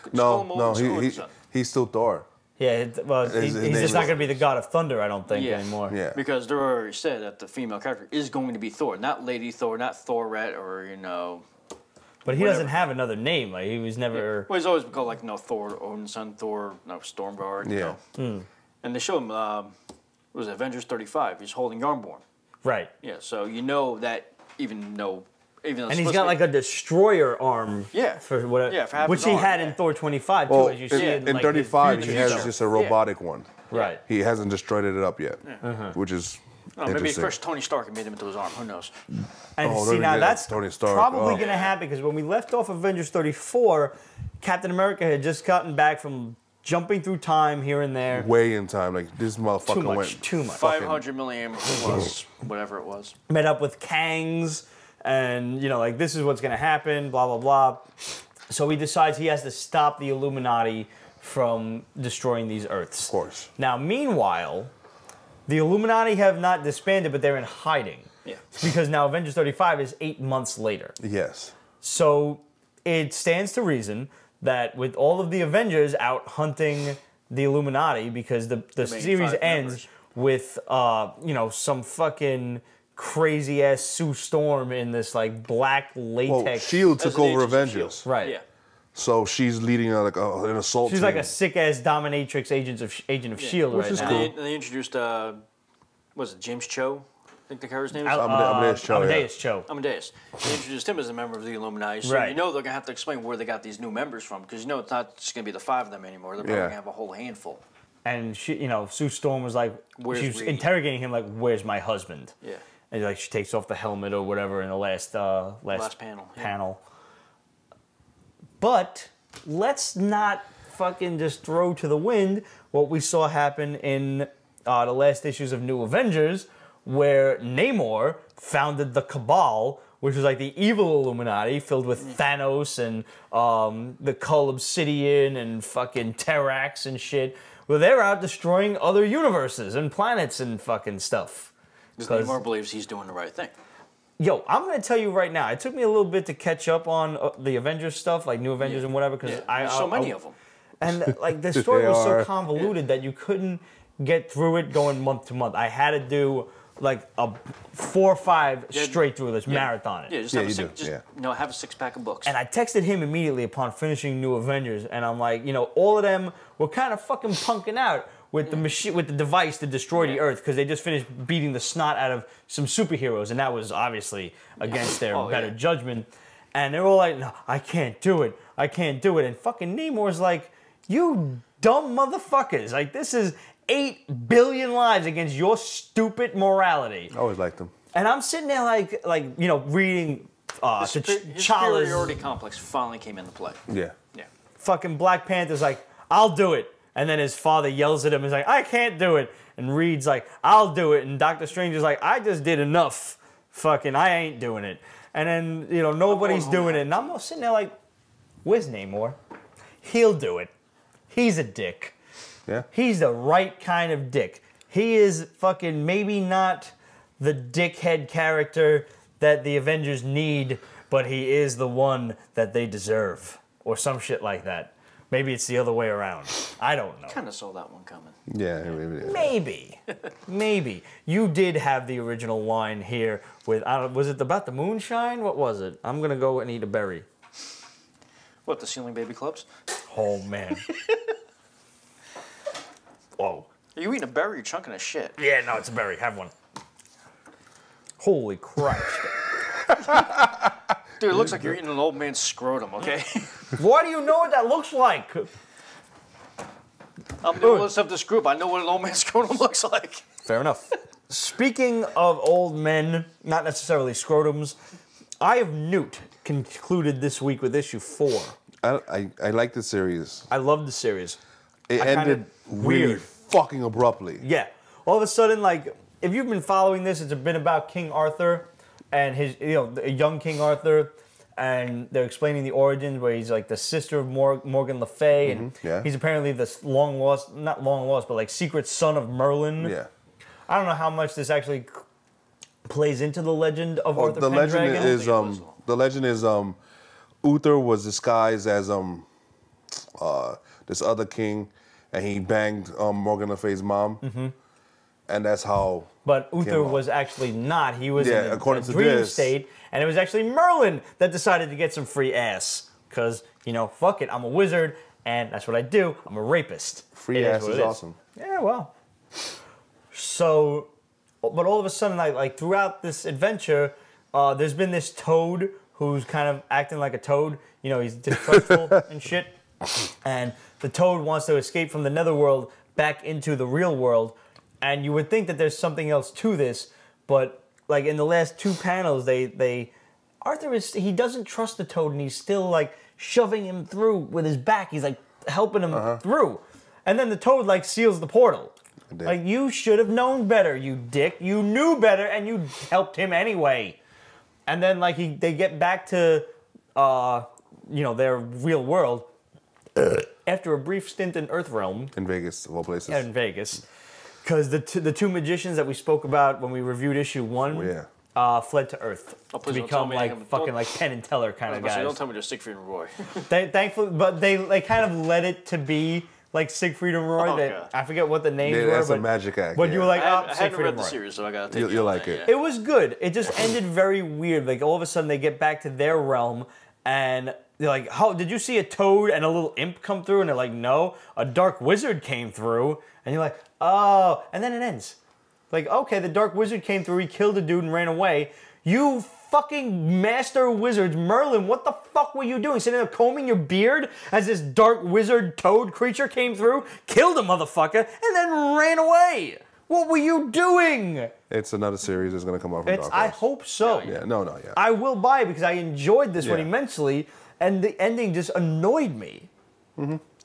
Speaker 2: Just call him
Speaker 3: No,
Speaker 2: Odin's
Speaker 3: he
Speaker 2: son.
Speaker 3: he's still Thor.
Speaker 1: Yeah,
Speaker 3: His
Speaker 1: he's
Speaker 3: name
Speaker 1: just
Speaker 3: is-
Speaker 1: not going to be the god of thunder, I don't think,
Speaker 2: Yeah.
Speaker 1: anymore.
Speaker 3: Yeah.
Speaker 2: Because they're already said that the female character is going to be Thor, not Lady Thor, not Thorette, or
Speaker 1: But he
Speaker 2: Whatever.
Speaker 1: doesn't have another name. Like, he was never...
Speaker 2: Well, he's always been called like Thor, Odin's son, Thor, Stormguard.
Speaker 3: Yeah.
Speaker 2: And they show him. What was it, Avengers 35? He's holding Jarnbjorn.
Speaker 1: Right.
Speaker 2: Yeah. So you know that even though
Speaker 1: And he's got like a destroyer arm.
Speaker 2: Yeah.
Speaker 1: For whatever.
Speaker 2: Yeah, for half
Speaker 1: which
Speaker 2: his
Speaker 1: he
Speaker 2: arm,
Speaker 1: had
Speaker 2: yeah.
Speaker 1: in Thor 25 too,
Speaker 3: Well,
Speaker 1: as you see
Speaker 3: in
Speaker 1: like, his
Speaker 3: 35, he
Speaker 1: future
Speaker 3: has
Speaker 1: stuff.
Speaker 3: just a robotic one.
Speaker 1: Right.
Speaker 3: He hasn't destroyed it up yet, which is
Speaker 2: maybe he
Speaker 3: interesting.
Speaker 2: crushed Tony Stark and made him into his arm. Who knows?
Speaker 1: And
Speaker 3: Oh,
Speaker 1: see,
Speaker 3: don't
Speaker 1: now
Speaker 3: even-
Speaker 1: that's
Speaker 3: Tony Stark,
Speaker 1: probably
Speaker 3: oh.
Speaker 1: going to happen because when we left off Avengers 34, Captain America had just gotten back from jumping through time here and there.
Speaker 3: Way in time, like this motherfucker
Speaker 1: Too much,
Speaker 3: went
Speaker 1: too much.
Speaker 2: 500 million plus whatever it was.
Speaker 1: Met up with Kangs, and, you know, like, this is what's going to happen, blah, blah, blah. So he decides he has to stop the Illuminati from destroying these Earths.
Speaker 3: Of course.
Speaker 1: Now, meanwhile, the Illuminati have not disbanded, but they're in hiding.
Speaker 2: Yeah.
Speaker 1: Because now Avengers 35 is 8 months later.
Speaker 3: Yes.
Speaker 1: So it stands to reason that with all of the Avengers out hunting the Illuminati, because the series ends with some fucking crazy ass Sue Storm in this like black latex.
Speaker 3: Well, Shield took over Avengers,
Speaker 1: right?
Speaker 2: Yeah.
Speaker 3: So she's leading an assault.
Speaker 1: She's
Speaker 3: team.
Speaker 1: like a sick ass dominatrix agent of Shield right now.
Speaker 2: They introduced was it James Cho? I think the character's name is
Speaker 3: Amadeus Cho.
Speaker 1: Amadeus Cho.
Speaker 2: Amadeus. They introduced him as a member of the Illuminati, so you know they're gonna have to explain where they got these new members from, because you know it's not just gonna be the 5 of them anymore. They're probably gonna have a whole handful.
Speaker 1: And she, Sue Storm was like, she was interrogating him like, "Where's my husband?"
Speaker 2: Yeah.
Speaker 1: And like she takes off the helmet or whatever in the last
Speaker 2: panel.
Speaker 1: Panel. But let's not fucking just throw to the wind what we saw happen in the last issues of New Avengers, where Namor founded the Cabal, which was like the evil Illuminati filled with Thanos and the Cull Obsidian and fucking Terrax and shit. Well, they're out destroying other universes and planets and fucking stuff.
Speaker 2: Because Namor believes he's doing the right thing.
Speaker 1: Yo, I'm going to tell you right now, it took me a little bit to catch up on the Avengers stuff, like New Avengers and whatever, because
Speaker 2: there's so many of them.
Speaker 1: And like the story was so convoluted that you couldn't get through it going month to month. I had to do like a 4 or 5 straight through this marathon.
Speaker 2: Yeah, just have a 6-pack of books.
Speaker 1: And I texted him immediately upon finishing New Avengers, and I'm like, all of them were kind of fucking punking out with the machine, with the device to destroy the Earth, because they just finished beating the snot out of some superheroes, and that was obviously against their better judgment. And they're all like, "No, I can't do it. I can't do it." And fucking Namor's like, "You dumb motherfuckers! Like, this is 8 billion lives against your stupid morality."
Speaker 3: I always liked them.
Speaker 1: And I'm sitting there like reading
Speaker 2: his superiority complex finally came into play.
Speaker 3: Yeah.
Speaker 2: Yeah.
Speaker 1: Fucking Black Panther's like, "I'll do it." And then his father yells at him, he's like, "I can't do it." And Reed's like, "I'll do it." And Doctor Strange is like, "I just did enough. Fucking, I ain't doing it." And then, nobody's doing it. And I'm sitting there like, where's Namor? He'll do it. He's a dick.
Speaker 3: Yeah.
Speaker 1: He's the right kind of dick. He is fucking maybe not the dickhead character that the Avengers need, but he is the one that they deserve. Or some shit like that. Maybe it's the other way around. I don't know.
Speaker 2: Kind of saw that one coming.
Speaker 3: Yeah,
Speaker 1: Maybe. You did have the original line here with, was it about the moonshine? What was it? I'm going to go and eat a berry.
Speaker 2: What, the ceiling baby clubs?
Speaker 1: Oh, man. Whoa.
Speaker 2: Are you eating a berry or you chunking a shit?
Speaker 1: Yeah, no, it's a berry. Have one. Holy Christ.
Speaker 2: Dude, it looks like you're eating an old man's scrotum, okay?
Speaker 1: Why do you know what that looks like?
Speaker 2: I'm the oldest of this group. I know what an old man's scrotum looks like.
Speaker 1: Fair enough. Speaking of old men, not necessarily scrotums, Eye of Newt concluded this week with issue 4.
Speaker 3: I like the series.
Speaker 1: I love the series.
Speaker 3: It ended really fucking abruptly.
Speaker 1: Yeah. All of a sudden, like, if you've been following this, it's been about King Arthur and his, a young King Arthur, and they're explaining the origins where he's like the sister of Morgan Le Fay, and he's apparently this not long lost, but like secret son of Merlin.
Speaker 3: Yeah.
Speaker 1: I don't know how much this actually plays into the legend of Arthur
Speaker 3: the
Speaker 1: Pendragon.
Speaker 3: The legend is Uther was disguised as this other king, and he banged Morgan Le Fay's mom, and that's how. But
Speaker 1: Uther was actually not. He was in a dream
Speaker 3: this
Speaker 1: state, and it was actually Merlin that decided to get some free ass. Because, fuck it, I'm a wizard, and that's what I do. I'm a rapist.
Speaker 3: Free ass is awesome.
Speaker 1: Yeah, well. So, but all of a sudden, like throughout this adventure, there's been this toad who's kind of acting like a toad. He's distrustful and shit. And the toad wants to escape from the netherworld back into the real world. And you would think that there's something else to this, but like in the last 2 panels, Arthur he doesn't trust the toad, and he's still like shoving him through with his back. He's like helping him through, and then the toad like seals the portal. Like, you should have known better, you dick. You knew better, and you helped him anyway. And then like they get back to their real world after a brief stint in Earthrealm.
Speaker 3: In Vegas, of all places.
Speaker 1: Yeah, in Vegas. Because the two magicians that we spoke about when we reviewed issue 1, fled to Earth
Speaker 2: Oh,
Speaker 1: to
Speaker 2: please don't tell
Speaker 1: become
Speaker 2: me
Speaker 1: like
Speaker 2: I'm-
Speaker 1: fucking
Speaker 2: don't-
Speaker 1: like Penn and Teller kind of guys.
Speaker 2: Don't tell me they're Siegfried and Roy.
Speaker 1: Thankfully, but they kind of led it to be like Siegfried and Roy.
Speaker 2: Oh,
Speaker 1: that
Speaker 2: God.
Speaker 1: I forget what the names
Speaker 3: Yeah,
Speaker 1: were.
Speaker 3: that's
Speaker 1: but,
Speaker 3: a magic act.
Speaker 1: But you were like,
Speaker 2: I
Speaker 1: oh,
Speaker 2: haven't
Speaker 1: Siegfried
Speaker 2: read
Speaker 1: and
Speaker 2: the
Speaker 1: Roy.
Speaker 2: series, so I gotta take
Speaker 3: You'll like
Speaker 2: that,
Speaker 3: it.
Speaker 2: yeah.
Speaker 1: It was good. It just ended very weird. Like all of a sudden they get back to their realm and they're like, "Oh, did you see a toad and a little imp come through?" And they're like, "No, a dark wizard came through." And you're like, "Oh," and then it ends. Like, okay, the dark wizard came through. He killed a dude and ran away. You fucking master wizards, Merlin, what the fuck were you doing? Sitting there combing your beard as this dark wizard toad creature came through, killed a motherfucker, and then ran away. What were you doing?
Speaker 3: It's another series that's gonna come out from Dark
Speaker 1: I
Speaker 3: Horse.
Speaker 1: hope so.
Speaker 3: Yeah, no, yeah.
Speaker 1: I will buy it because I enjoyed this one
Speaker 3: Yeah.
Speaker 1: immensely, and the ending just annoyed me.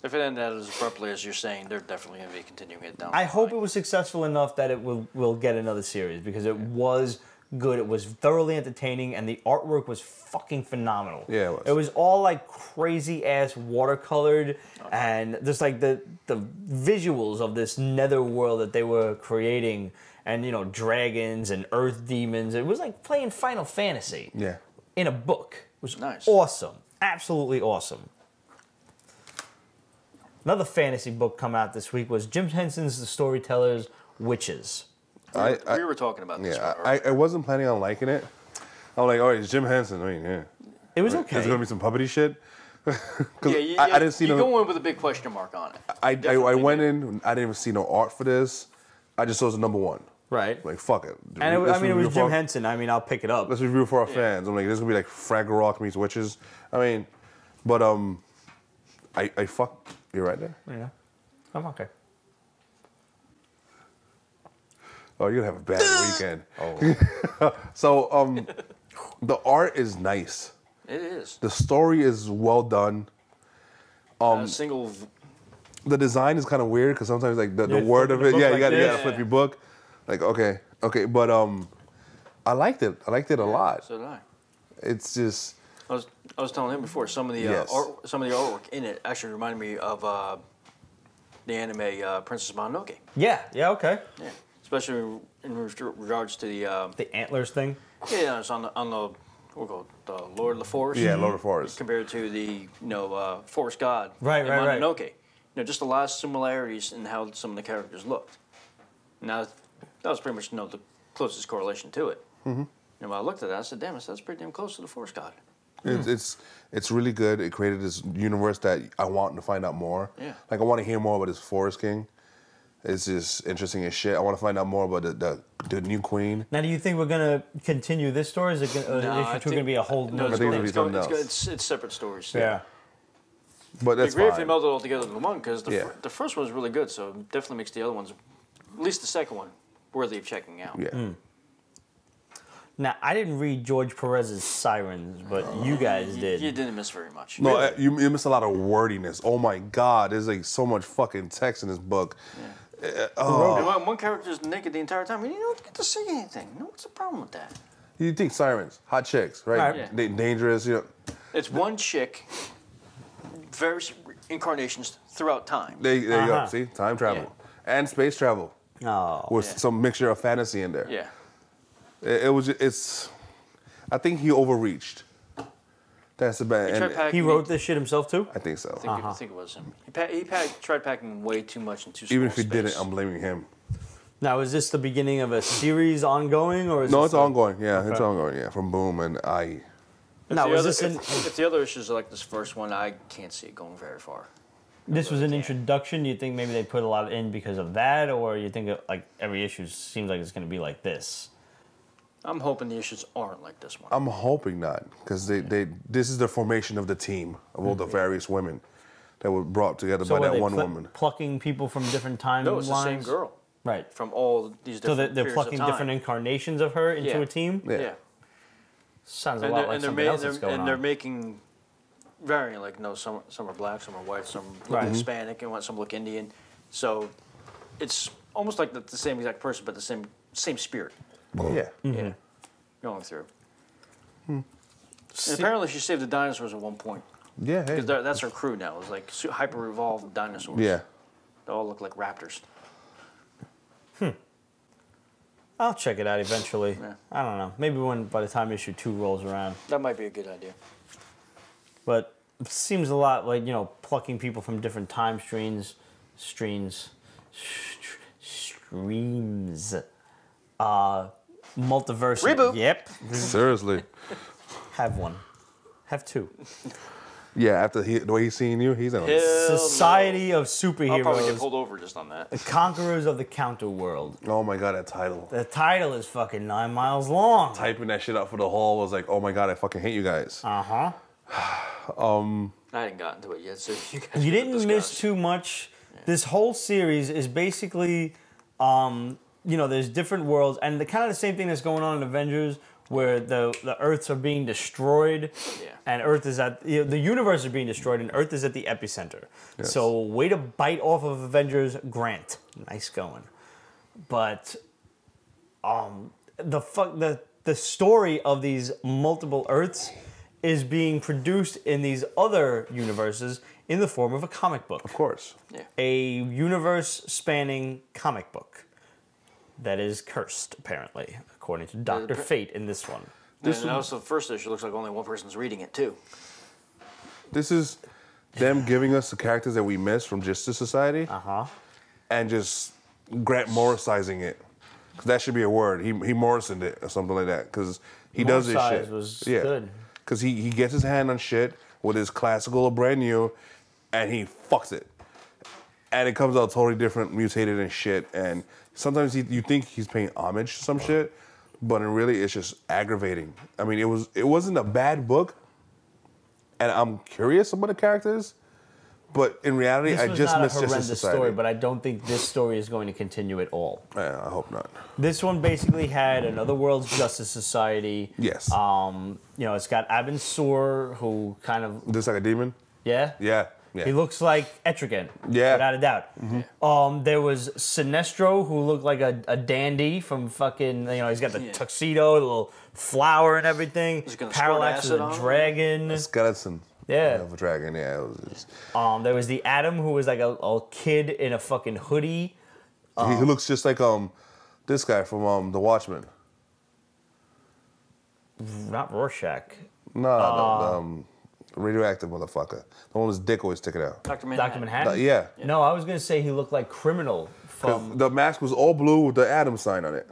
Speaker 2: If it ended as abruptly as you're saying, they're definitely going to be continuing it down.
Speaker 1: I
Speaker 2: the
Speaker 1: hope
Speaker 2: line.
Speaker 1: it was successful enough that it will get another series because it was good. It was thoroughly entertaining, and the artwork was fucking phenomenal.
Speaker 3: Yeah, it was.
Speaker 1: It was all like crazy ass watercolored, and just like the visuals of this nether world that they were creating, and you know, dragons and earth demons. It was like playing Final Fantasy.
Speaker 3: Yeah.
Speaker 1: In a book. It was
Speaker 2: Nice.
Speaker 1: awesome. Absolutely awesome. Another fantasy book come out this week was Jim Henson's The Storyteller's Witches.
Speaker 2: We were talking about this
Speaker 3: Yeah,
Speaker 2: one.
Speaker 3: I wasn't planning on liking it. I'm like, oh, it's Jim Henson. I mean, yeah.
Speaker 1: It was
Speaker 3: There's
Speaker 1: okay.
Speaker 3: gonna be some puppety shit.
Speaker 2: Yeah,
Speaker 3: I didn't see
Speaker 2: you
Speaker 3: no.
Speaker 2: go in with a big question mark on it.
Speaker 3: I
Speaker 2: Definitely
Speaker 3: went
Speaker 2: did.
Speaker 3: in. I didn't even see no art for this. I just saw it as a number 1.
Speaker 1: Right.
Speaker 3: Like fuck it.
Speaker 1: And it
Speaker 3: Let's
Speaker 1: was
Speaker 3: review
Speaker 1: Jim
Speaker 3: for-
Speaker 1: Henson. I mean, I'll pick it up.
Speaker 3: Let's review for our fans. I'm like, this is gonna be like Fraggle Rock meets Witches. I mean, but I fuck. You're right there.
Speaker 1: Yeah. I'm okay.
Speaker 3: Oh, you're gonna have a bad weekend. Oh. So the art is nice.
Speaker 2: It is.
Speaker 3: The story is well done.
Speaker 2: Single.
Speaker 3: The design is kind of weird because sometimes like the
Speaker 1: Yeah,
Speaker 3: word of
Speaker 1: flipping
Speaker 3: it,
Speaker 1: the book
Speaker 3: you
Speaker 1: like
Speaker 3: gotta
Speaker 1: this.
Speaker 3: flip your book. Like okay, but I liked it. I liked it a lot.
Speaker 2: So did I.
Speaker 3: It's just
Speaker 2: I was telling him before some of the
Speaker 3: Yes.
Speaker 2: some of the artwork in it actually reminded me of the anime Princess Mononoke.
Speaker 1: Yeah. Yeah. Okay.
Speaker 2: Yeah, especially in regards to the
Speaker 1: The antlers thing.
Speaker 2: yeah, it's on the we'll go the Lord of the Forest.
Speaker 3: yeah, Lord of the Forest.
Speaker 2: Compared to the Forest God.
Speaker 1: Right,
Speaker 2: in
Speaker 1: right, right.
Speaker 2: Mononoke. You know, just a lot of similarities in how some of the characters looked. Now that was pretty much the closest correlation to it. Mm-hmm. And when I looked at that, I said, "Damn, that's pretty damn close to the Forest God."
Speaker 3: It's really good. It created this universe that I want to find out more.
Speaker 2: Yeah.
Speaker 3: Like I want to hear more about this Forest King. It's just interesting as shit. I want to find out more about the new queen.
Speaker 1: Now, do you think we're gonna continue this story? Is it gonna,
Speaker 2: No, I
Speaker 1: issue 2
Speaker 2: think-
Speaker 1: gonna be a whole?
Speaker 2: No,
Speaker 3: I think it'll be something else.
Speaker 2: it's separate stories.
Speaker 1: Yeah.
Speaker 3: But
Speaker 2: It'd
Speaker 3: that's
Speaker 2: be great if they
Speaker 3: fine.
Speaker 2: melded it all together in one because
Speaker 3: Yeah.
Speaker 2: the first one was really good, so it definitely makes the other ones, at least the second one, worthy of checking out.
Speaker 3: Yeah.
Speaker 1: Now, I didn't read George Perez's Sirens, but you guys did.
Speaker 2: You didn't miss very much.
Speaker 3: No, you miss a lot of wordiness. Oh my God, there's like so much fucking text in this book.
Speaker 2: And one character's naked the entire time. You don't get to see anything. No, what's the problem with that?
Speaker 3: You think Sirens, hot chicks, right?
Speaker 1: Right.
Speaker 2: Yeah.
Speaker 3: Dangerous, you know.
Speaker 2: It's one chick, various incarnations throughout time.
Speaker 3: There you go.
Speaker 1: Uh-huh.
Speaker 3: See, time travel
Speaker 2: Yeah.
Speaker 3: and space travel
Speaker 1: Oh.
Speaker 3: with
Speaker 2: Yeah.
Speaker 3: some mixture of fantasy in there.
Speaker 2: Yeah.
Speaker 3: It's. I think he overreached. That's the bad.
Speaker 2: He tried
Speaker 3: And
Speaker 2: packing,
Speaker 1: He wrote this shit himself too.
Speaker 3: I think so.
Speaker 2: I think it was him. He tried packing way too much into
Speaker 3: Even if
Speaker 2: small
Speaker 3: he didn't,
Speaker 2: space.
Speaker 3: I'm blaming him.
Speaker 1: Now, is this the beginning of a series ongoing, or is
Speaker 3: No,
Speaker 1: this
Speaker 3: it's
Speaker 1: like-
Speaker 3: ongoing. Yeah, it's
Speaker 1: Okay.
Speaker 3: ongoing. Yeah, from Boom and I.
Speaker 1: Now,
Speaker 2: If
Speaker 1: was
Speaker 2: the
Speaker 1: this
Speaker 2: other-
Speaker 1: an
Speaker 2: if the other issues are like this first one, I can't see it going very far.
Speaker 1: this was
Speaker 2: really
Speaker 1: an
Speaker 2: can't.
Speaker 1: introduction? Do you think maybe they put a lot in because of that, or you think like every issue seems like it's going to be like this?
Speaker 2: I'm hoping the issues aren't like this one.
Speaker 3: I'm hoping not, because this is the formation of the team of all the various women that were brought together
Speaker 1: So
Speaker 3: by
Speaker 1: are
Speaker 3: that
Speaker 1: they
Speaker 3: one woman.
Speaker 1: plucking people from different timelines?
Speaker 2: No, it's the same girl
Speaker 1: Right.
Speaker 2: from all these
Speaker 1: So
Speaker 2: different
Speaker 1: they're
Speaker 2: periods
Speaker 1: plucking
Speaker 2: of time.
Speaker 1: different incarnations of her into
Speaker 2: Yeah.
Speaker 1: a team?
Speaker 3: Yeah.
Speaker 2: Yeah.
Speaker 1: Sounds a
Speaker 2: And
Speaker 1: lot
Speaker 2: they're,
Speaker 1: like
Speaker 2: and they're,
Speaker 1: something
Speaker 2: ma-
Speaker 1: else that's
Speaker 2: they're,
Speaker 1: going
Speaker 2: and they're
Speaker 1: on.
Speaker 2: making varying, like, no, some are black, some are white, some look
Speaker 1: Right.
Speaker 2: Hispanic, and some look Indian. So it's almost like the same exact person, but the same spirit.
Speaker 3: Yeah.
Speaker 2: Yeah. Going through. And apparently she saved the dinosaurs at one point.
Speaker 3: Yeah. Hey.
Speaker 2: Because that's her crew now. It's like hyper-evolved dinosaurs.
Speaker 3: Yeah.
Speaker 2: They all look like raptors.
Speaker 1: I'll check it out eventually. Yeah. I don't know. Maybe by the time issue 2 rolls around.
Speaker 2: That might be a good idea.
Speaker 1: But it seems a lot like, plucking people from different time streams. Multiversity.
Speaker 2: Reboot.
Speaker 1: Yep.
Speaker 3: Seriously.
Speaker 1: Have one. Have 2.
Speaker 3: Yeah, after the way he's seeing you, he's in a
Speaker 1: Society of Superheroes.
Speaker 2: I'll probably get pulled over just on that.
Speaker 1: The Conquerors of the Counter World.
Speaker 3: Oh my god, that title.
Speaker 1: The title is fucking 9 miles long.
Speaker 3: Typing that shit up for the hall was like, oh my god, I fucking hate you guys.
Speaker 1: Uh-huh.
Speaker 2: I hadn't gotten to it yet, so you guys
Speaker 1: You didn't miss too much. Yeah. This whole series is basically, there's different worlds, and the kind of the same thing that's going on in Avengers, where the Earths are being destroyed, and Earth is at the universe is being destroyed, and Earth is at the epicenter. Yes. So way to bite off of Avengers, Grant. Nice going. But the story of these multiple Earths is being produced in these other universes in the form of a comic book.
Speaker 3: Of course.
Speaker 2: Yeah.
Speaker 1: A universe-spanning comic book that is cursed, apparently, according to Dr.Fate in this one.
Speaker 2: And also the first issue looks like only one person's reading it, too.
Speaker 3: This is them giving us the characters that we missed from Justice Society.
Speaker 1: Uh-huh.
Speaker 3: And just Grant Morrisizing it. Because that should be a word. He Morrisoned it or something like that. Because he does this shit.
Speaker 1: Was good.
Speaker 3: Because he gets his hand on shit with his classical or brand new, and he fucks it. And it comes out totally different, mutated and shit. And sometimes you think he's paying homage to some shit, but really it's just aggravating. I mean, it wasn't a bad book, and I'm curious about the characters, but in reality, I just missed Justice Society.
Speaker 1: Story, but I don't think this story is going to continue at all.
Speaker 3: Yeah, I hope not.
Speaker 1: This one basically had another World's Justice Society.
Speaker 3: Yes.
Speaker 1: It's got Abin Sur, who kind of...
Speaker 3: This like a demon?
Speaker 1: Yeah?
Speaker 3: Yeah.
Speaker 1: He looks like Etrigan, without a doubt. Mm-hmm. There was Sinestro, who looked like a dandy from fucking, he's got the tuxedo, the little flower and everything. Parallax is a dragon.
Speaker 3: A skeleton.
Speaker 1: Yeah.
Speaker 3: Of a dragon, yeah. It was just...
Speaker 1: there was the Atom, who was like a kid in a fucking hoodie.
Speaker 3: He looks just like this
Speaker 1: Um,
Speaker 3: from The Watchmen.
Speaker 1: Not Rorschach.
Speaker 3: No, radioactive motherfucker. The one with his dick always sticking out.
Speaker 2: Dr. Manhattan?
Speaker 3: Yeah.
Speaker 1: No, I was going to say he looked like Criminal from...
Speaker 3: The mask was all blue with the Atom sign on it.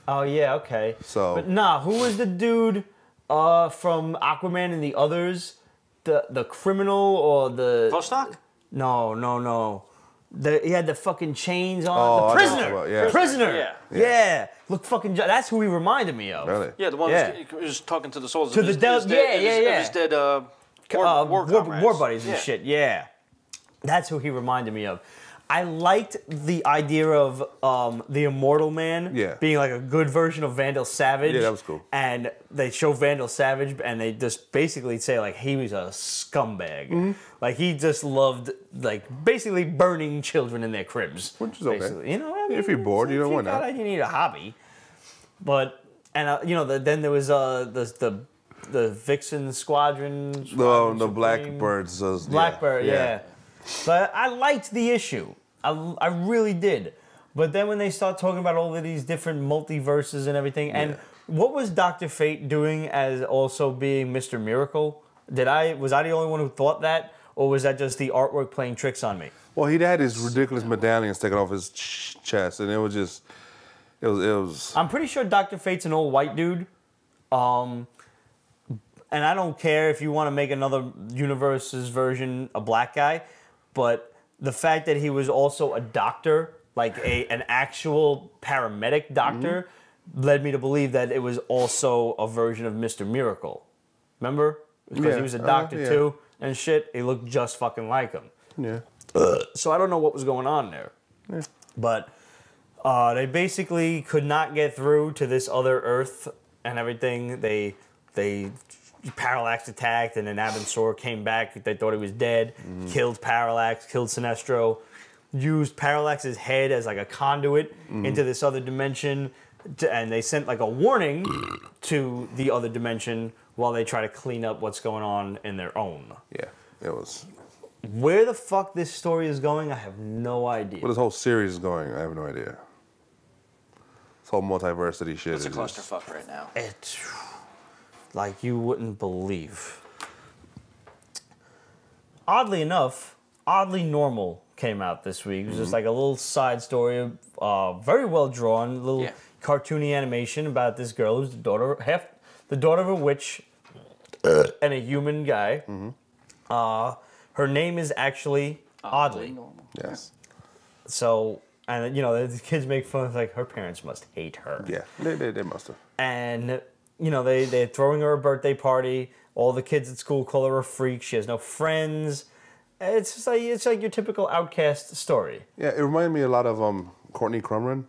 Speaker 1: Oh, yeah, okay.
Speaker 3: So...
Speaker 1: But nah, who was the dude from Aquaman and the others? The Criminal or the...
Speaker 2: Vostok?
Speaker 1: No. He had the fucking chains on. The Prisoner! Prisoner!
Speaker 2: Yeah.
Speaker 1: Look fucking... That's who he reminded me of.
Speaker 3: Really?
Speaker 2: Yeah, the one who was talking to the soldiers.
Speaker 1: To the devil. Yeah.
Speaker 2: His dead
Speaker 1: war buddies and shit. Yeah. That's who he reminded me of. I liked the idea of the Immortal Man being like a good version of Vandal Savage.
Speaker 3: Yeah, that was cool.
Speaker 1: And they show Vandal Savage and they just basically say like he was a scumbag. Mm-hmm. Like he just loved like basically burning children in their cribs.
Speaker 3: Which is okay.
Speaker 1: Basically.
Speaker 3: If you're bored, you don't want that.
Speaker 1: You need a hobby. But, then there was the Vixen Squadron.
Speaker 3: The Blackbirds.
Speaker 1: Blackbird, yeah. But I liked the issue. I really did. But then when they start talking about all of these different multiverses and everything, and what was Dr. Fate doing as also being Mr. Miracle? Was I the only one who thought that? Or was that just the artwork playing tricks on me?
Speaker 3: Well, he had his ridiculous medallions taken off his chest, and it was just... It was...
Speaker 1: I'm pretty sure Dr. Fate's an old white dude. And I don't care if you want to make another universe's version a black guy, but the fact that he was also a doctor, like an actual paramedic doctor, led me to believe that it was also a version of Mr. Miracle. Remember? Because he was a doctor too and shit. He looked just fucking like him.
Speaker 3: Yeah.
Speaker 1: So I don't know what was going on there. Yeah. But they basically could not get through to this other Earth and everything. They Parallax attacked, and then Abin Sur came back. They thought he was dead. Killed Parallax, killed Sinestro. Used Parallax's head as like a conduit into this other dimension. And they sent like a warning to the other dimension while they try to clean up what's going on in their own.
Speaker 3: Yeah, it was...
Speaker 1: Where the fuck this story is going, I have no idea.
Speaker 3: Where this whole series is going, I have no idea. This whole multiversity shit.
Speaker 2: It's a clusterfuck right now.
Speaker 1: It's like you wouldn't believe. Oddly enough, Oddly Normal came out this week. It was just like a little side story, very well drawn, little cartoony animation about this girl who's the daughter of a witch and a human guy. Her name is actually Oddly.
Speaker 2: Normal.
Speaker 3: Yes.
Speaker 1: So, and you know, the kids make fun of like her parents must hate her.
Speaker 3: Yeah, they must have.
Speaker 1: And you know, they're throwing her a birthday party. All the kids at school call her a freak. She has no friends. It's just like your typical outcast story.
Speaker 3: Yeah, it reminded me a lot of Courtney Crumrin.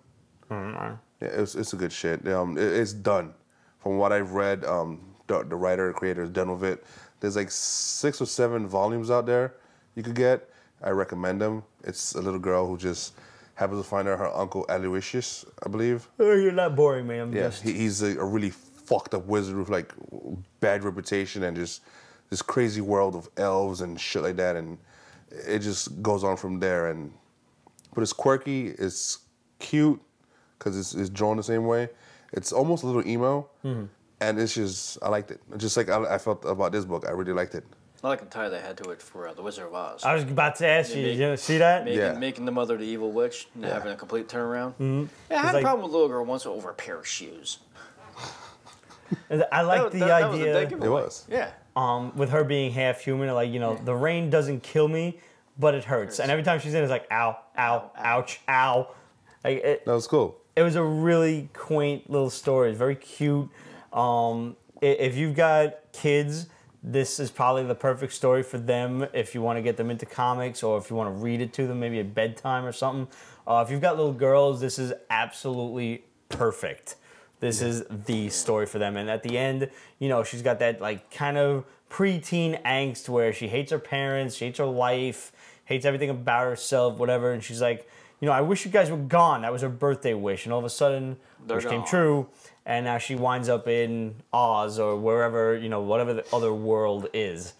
Speaker 3: Yeah, it's a good shit. It's done. From what I've read, the writer creator is done with it. There's like 6 or 7 volumes out there you could get. I recommend them. It's a little girl who just happens to find her uncle Aloysius, I believe.
Speaker 1: Oh, you're not boring me.
Speaker 3: He's a really fucked up wizard with like bad reputation and just this crazy world of elves and shit like that, and it just goes on from there. But it's quirky, it's cute because it's drawn the same way. It's almost a little emo, and it's just I liked it. Just like I felt about this book, I really liked it.
Speaker 2: I like the tie they had to it for The Wizard of Oz.
Speaker 1: I was about to ask you. You see that?
Speaker 2: Making the mother the evil witch and having a complete turnaround. Yeah, I had a problem with the little girl once over a pair of shoes.
Speaker 1: I like the idea.
Speaker 2: That was a big
Speaker 3: it was.
Speaker 2: Yeah.
Speaker 1: With her being half human, like, you know, the rain doesn't kill me, but it hurts. And every time she's in, it's like, ow, ow, ouch, ow. Like
Speaker 3: That was cool.
Speaker 1: It was a really quaint little story. It's very cute. If you've got kids, this is probably the perfect story for them if you want to get them into comics or if you want to read it to them, maybe at bedtime or something. If you've got little girls, this is absolutely perfect. This is the story for them. And at the end, you know, she's got that like kind of preteen angst where she hates her parents, she hates her life, hates everything about herself, whatever. And she's like, you know, I wish you guys were gone. That was her birthday wish. And all of a sudden, wish came true. And now she winds up in Oz or wherever, you know, whatever the other world is.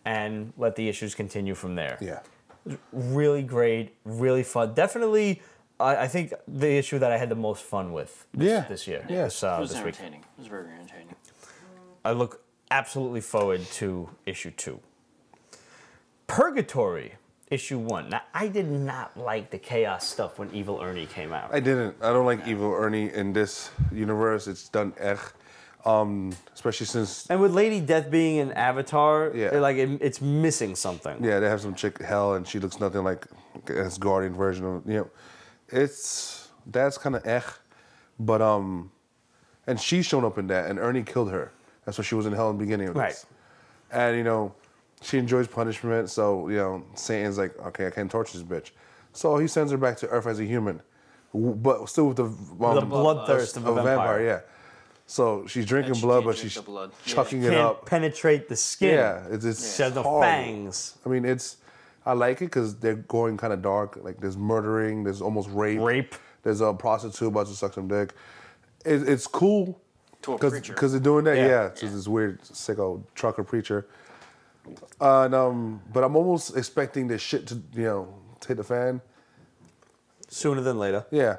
Speaker 1: And let the issues continue from there.
Speaker 3: Yeah.
Speaker 1: Really great, really fun. Definitely, I think the issue that I had the most fun with this year.
Speaker 3: Yeah.
Speaker 1: This,
Speaker 2: It was
Speaker 1: this week.
Speaker 2: entertaining. It was very entertaining.
Speaker 1: I look absolutely forward to issue 2. Purgatori, issue 1. Now, I did not like the chaos stuff when Evil Ernie came out.
Speaker 3: I didn't. I don't like Evil Ernie in this universe. It's done especially since...
Speaker 1: And with Lady Death being an avatar,
Speaker 3: Yeah.
Speaker 1: it's missing something.
Speaker 3: Yeah, they have some chick, Hell, and she looks nothing like this Guardian version of, you know. That's kind of but, and she's shown up in that, and Ernie killed her. That's why she was in Hell in the beginning of this. And, you know, she enjoys punishment, so, you know, Satan's like, okay, I can't torture this bitch. So he sends her back to Earth as a human, but still with the
Speaker 1: bloodthirst of a vampire.
Speaker 3: Yeah. So she's drinking blood, but she's chucking it up.
Speaker 1: Can't penetrate the skin.
Speaker 3: Yeah, it's
Speaker 1: She has no
Speaker 3: horrible.
Speaker 1: fangs.
Speaker 3: I mean, I like it because they're going kind of dark. Like there's murdering, there's almost rape. There's a prostitute about to suck some dick. It's cool because they're doing that. Yeah, it's this weird sicko trucker preacher. But I'm almost expecting this shit to to hit the fan
Speaker 1: Sooner than later.
Speaker 3: Yeah,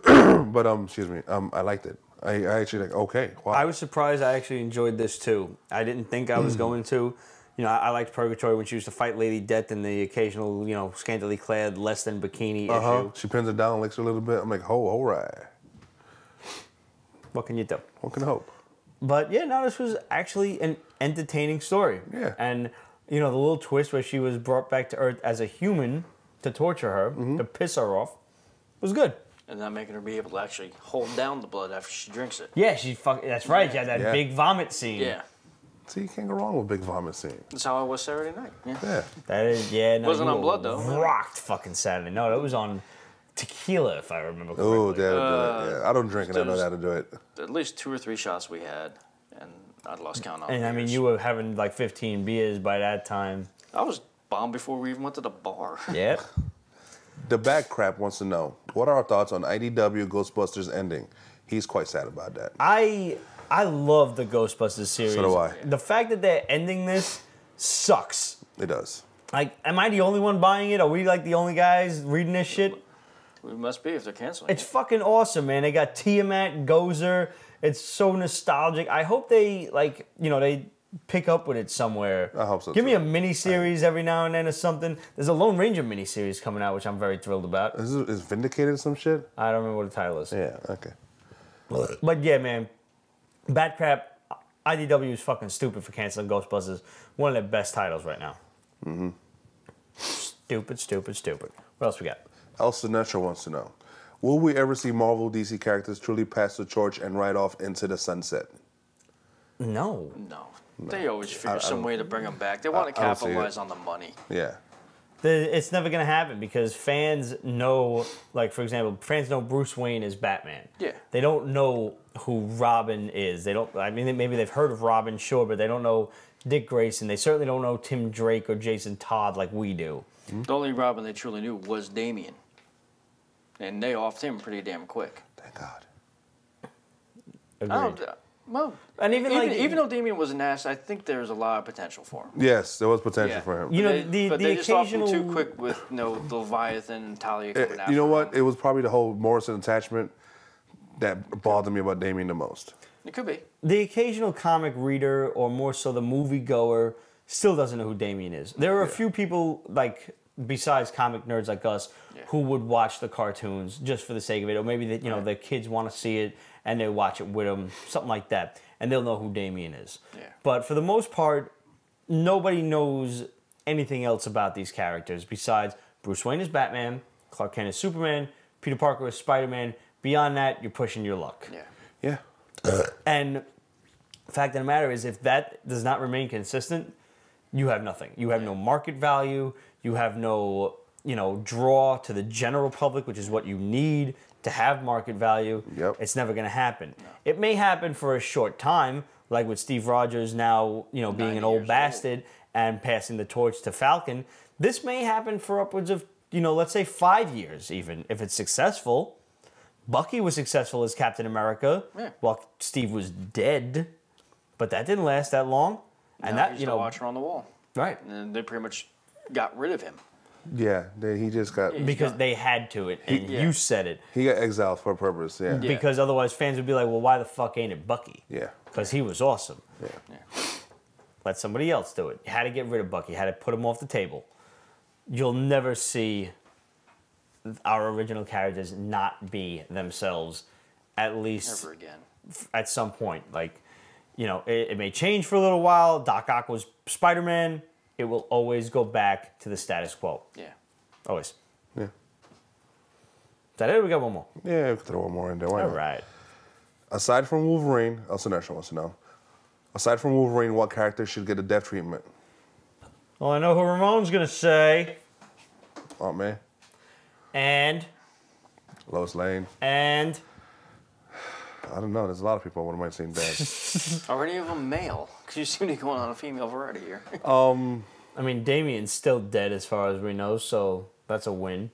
Speaker 3: but excuse me. I liked it. I actually okay. Wow.
Speaker 1: I was surprised. I actually enjoyed this too. I didn't think I was going to. You know, I liked Purgatory when she used to fight Lady Death in the occasional, scantily clad, less than bikini issue.
Speaker 3: She pins her down, licks her a little bit. I'm like, all right.
Speaker 1: What can you do?
Speaker 3: What can I hope?
Speaker 1: But yeah, no, this was actually an entertaining story.
Speaker 3: Yeah.
Speaker 1: And, the little twist where she was brought back to Earth as a human to torture her, to piss her off, was good.
Speaker 2: And not making her be able to actually hold down the blood after she drinks it.
Speaker 1: Yeah, that's right. She had that big vomit scene.
Speaker 2: Yeah.
Speaker 3: See, you can't go wrong with big vomit scene.
Speaker 2: That's how it was Saturday night. Yeah.
Speaker 1: That is, no,
Speaker 2: wasn't on blood, though.
Speaker 1: Rocked fucking Saturday. No, that was on tequila, if I remember correctly.
Speaker 3: Oh, that'll do it. Yeah. I don't drink and I know how to do it.
Speaker 2: At least 2 or 3 shots we had, and I'd lost count on.
Speaker 1: And I mean, you were having like 15 beers by that time.
Speaker 2: I was bombed before we even went to the bar.
Speaker 1: Yep.
Speaker 3: The Back Crap wants to know, what are our thoughts on IDW Ghostbusters ending? He's quite sad about that.
Speaker 1: I love the Ghostbusters series.
Speaker 3: So do I.
Speaker 1: The fact that they're ending this sucks.
Speaker 3: It does.
Speaker 1: Like, am I the only one buying it? Are we like the only guys reading this shit?
Speaker 2: It must be if they're canceling.
Speaker 1: It's fucking awesome, man. They got Tiamat, Gozer. It's so nostalgic. I hope they they pick up with it somewhere.
Speaker 3: I hope so.
Speaker 1: Give me a mini-series every now and then or something. There's a Lone Ranger mini-series coming out, which I'm very thrilled about.
Speaker 3: Is Vindicated or some shit?
Speaker 1: I don't remember what the title is.
Speaker 3: Yeah, okay.
Speaker 1: But yeah, man. Batcrap, IDW is fucking stupid for canceling Ghostbusters. One of their best titles right now. Mm-hmm. Stupid, stupid, stupid. What else we got?
Speaker 3: El Sinestro wants to know, will we ever see Marvel DC characters truly pass the torch and ride off into the sunset?
Speaker 1: No.
Speaker 2: No. They always figure some way to bring them back. They want to capitalize on the money.
Speaker 3: Yeah.
Speaker 1: It's never going to happen because fans know, like, for example, fans know Bruce Wayne is Batman.
Speaker 2: Yeah.
Speaker 1: They don't know who Robin is. They don't, I mean, maybe they've heard of Robin, sure, but they don't know Dick Grayson. They certainly don't know Tim Drake or Jason Todd like we do.
Speaker 2: The only Robin they truly knew was Damian. And they offed him pretty damn quick.
Speaker 3: Thank God.
Speaker 1: Agreed.
Speaker 2: Well,
Speaker 1: and
Speaker 2: even though Damian was an ass, I think there's a lot of potential for him.
Speaker 3: Yes, there was potential for him.
Speaker 1: You know,
Speaker 2: But
Speaker 1: the
Speaker 2: they just offed him
Speaker 1: occasional...
Speaker 2: too quick with the Leviathan and Talia coming after
Speaker 3: You know what?
Speaker 2: him.
Speaker 3: It was probably the whole Morrison attachment that bothered me about Damien the most.
Speaker 2: It could be.
Speaker 1: The occasional comic reader, or more so the moviegoer, still doesn't know who Damien is. There are a few people, like, besides comic nerds like us, who would watch the cartoons just for the sake of it, or maybe their kids want to see it and they watch it with them, something like that, and they'll know who Damien is.
Speaker 2: Yeah.
Speaker 1: But for the most part, nobody knows anything else about these characters besides Bruce Wayne is Batman, Clark Kent is Superman, Peter Parker is Spider-Man. Beyond that, you're pushing your luck.
Speaker 3: Yeah.
Speaker 1: And the fact of the matter is, if that does not remain consistent, you have nothing. You have no market value. You have no, draw to the general public, which is what you need to have market value.
Speaker 3: Yep.
Speaker 1: It's never going to happen. No. It may happen for a short time, like with Steve Rogers now, being an old bastard and passing the torch to Falcon. This may happen for upwards of, let's say 5 years even, if it's successful. Bucky was successful as Captain America while Steve was dead, but that didn't last that long. And that,
Speaker 2: he's the watcher on the wall.
Speaker 1: Right.
Speaker 2: And they pretty much got rid of him.
Speaker 3: Yeah, he just got...
Speaker 1: Because they had to, and you said it.
Speaker 3: He got exiled for a purpose, yeah.
Speaker 1: Because otherwise fans would be like, well, why the fuck ain't it Bucky?
Speaker 3: Yeah.
Speaker 1: Because he was awesome.
Speaker 3: Yeah.
Speaker 1: Let somebody else do it. You had to get rid of Bucky. You had to put him off the table. You'll never see our original characters not be themselves, at least...
Speaker 2: Never again.
Speaker 1: At some point. Like, it may change for a little while. Doc Ock was Spider-Man. It will always go back to the status quo.
Speaker 2: Yeah.
Speaker 1: Always.
Speaker 3: Yeah.
Speaker 1: Is that it? We got one more.
Speaker 3: Yeah, we can throw one more in there. Why
Speaker 1: All
Speaker 3: not?
Speaker 1: right.
Speaker 3: Aside from Wolverine, El Sinestro wants to know, aside from Wolverine, what character should get a death treatment?
Speaker 1: Well, I know who Ramon's going to say.
Speaker 3: Oh, man.
Speaker 1: And?
Speaker 3: Lois Lane.
Speaker 1: And?
Speaker 3: I don't know. There's a lot of people I wouldn't mind seeing dead.
Speaker 2: Are any of them male? Because you seem to be going on a female variety here.
Speaker 1: I mean, Damien's still dead as far as we know, so that's a win.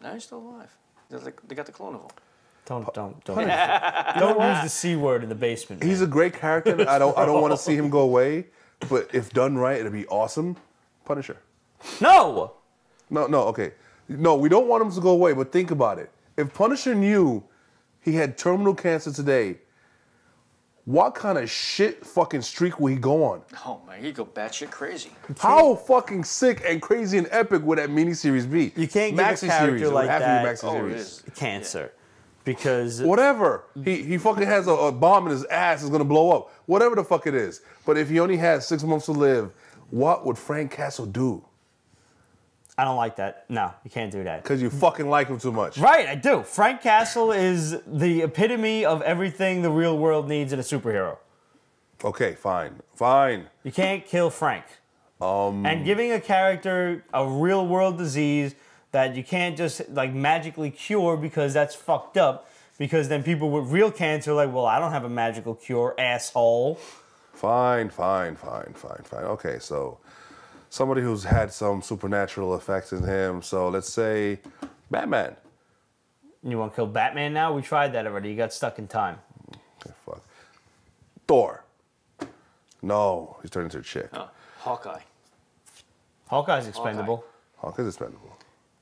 Speaker 2: No, he's still alive. They got the clone of him.
Speaker 1: Don't use the C word in the basement.
Speaker 3: He's a great character. I don't want to see him go away, but if done right, it'd be awesome. Punisher.
Speaker 1: No!
Speaker 3: No, okay. No, we don't want him to go away, but think about it. If Punisher knew he had terminal cancer today, what kind of shit fucking streak will he go on?
Speaker 2: Oh, man, he'd go batshit crazy.
Speaker 3: How fucking sick and crazy and epic would that miniseries be?
Speaker 1: You can't give a character like that cancer. Because...
Speaker 3: Whatever. He fucking has a bomb in his ass is going to blow up. Whatever the fuck it is. But if he only has 6 months to live, what would Frank Castle do?
Speaker 1: I don't like that. No, you can't do that.
Speaker 3: Because you fucking like him too much.
Speaker 1: Right, I do. Frank Castle is the epitome of everything the real world needs in a superhero.
Speaker 3: Okay, fine.
Speaker 1: You can't kill Frank. And giving a character a real world disease that you can't just like magically cure because that's fucked up. Because then people with real cancer are like, well, I don't have a magical cure, asshole.
Speaker 3: Fine. Okay, so... somebody who's had some supernatural effects in him. So let's say Batman.
Speaker 1: You want to kill Batman now? We tried that already. You got stuck in time.
Speaker 3: Okay, fuck. Thor. No, he's turned into a chick.
Speaker 2: Hawkeye.
Speaker 1: Hawkeye's expendable.
Speaker 3: Hawkeye's expendable.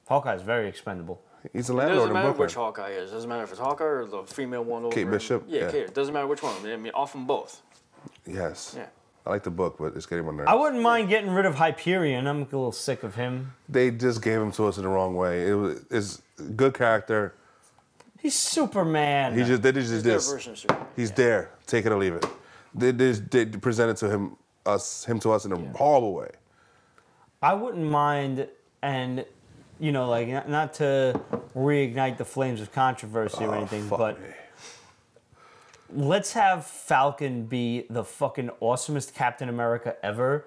Speaker 1: Hawkeye's very expendable.
Speaker 3: He's a
Speaker 2: It
Speaker 3: landlord
Speaker 2: doesn't
Speaker 3: in
Speaker 2: matter
Speaker 3: Brooklyn.
Speaker 2: which Hawkeye is. It doesn't matter if it's Hawkeye or the female one over.
Speaker 3: Kate Bishop?
Speaker 2: Yeah,
Speaker 3: Yeah.
Speaker 2: Kate. It doesn't matter which one. I mean, often both.
Speaker 3: Yes.
Speaker 2: Yeah.
Speaker 3: I like the book, but it's getting on my nerves.
Speaker 1: I wouldn't mind getting rid of Hyperion. I'm a little sick of him.
Speaker 3: They just gave him to us in the wrong way. It's a good character.
Speaker 1: He's Superman.
Speaker 3: They did
Speaker 2: Their
Speaker 3: this.
Speaker 2: version of Superman.
Speaker 3: He's there. Take it or leave it. They presented to him to us in a horrible way.
Speaker 1: I wouldn't mind, and like not to reignite the flames of controversy or anything,
Speaker 3: Fuck
Speaker 1: but
Speaker 3: me.
Speaker 1: let's have Falcon be the fucking awesomest Captain America ever,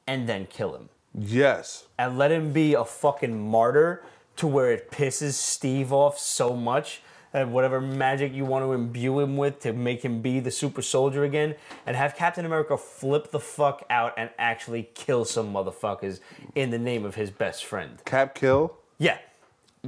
Speaker 1: and then kill him.
Speaker 3: Yes.
Speaker 1: And let him be a fucking martyr to where it pisses Steve off so much that whatever magic you want to imbue him with to make him be the super soldier again, and have Captain America flip the fuck out and actually kill some motherfuckers in the name of his best friend.
Speaker 3: Cap kill.
Speaker 1: Yeah.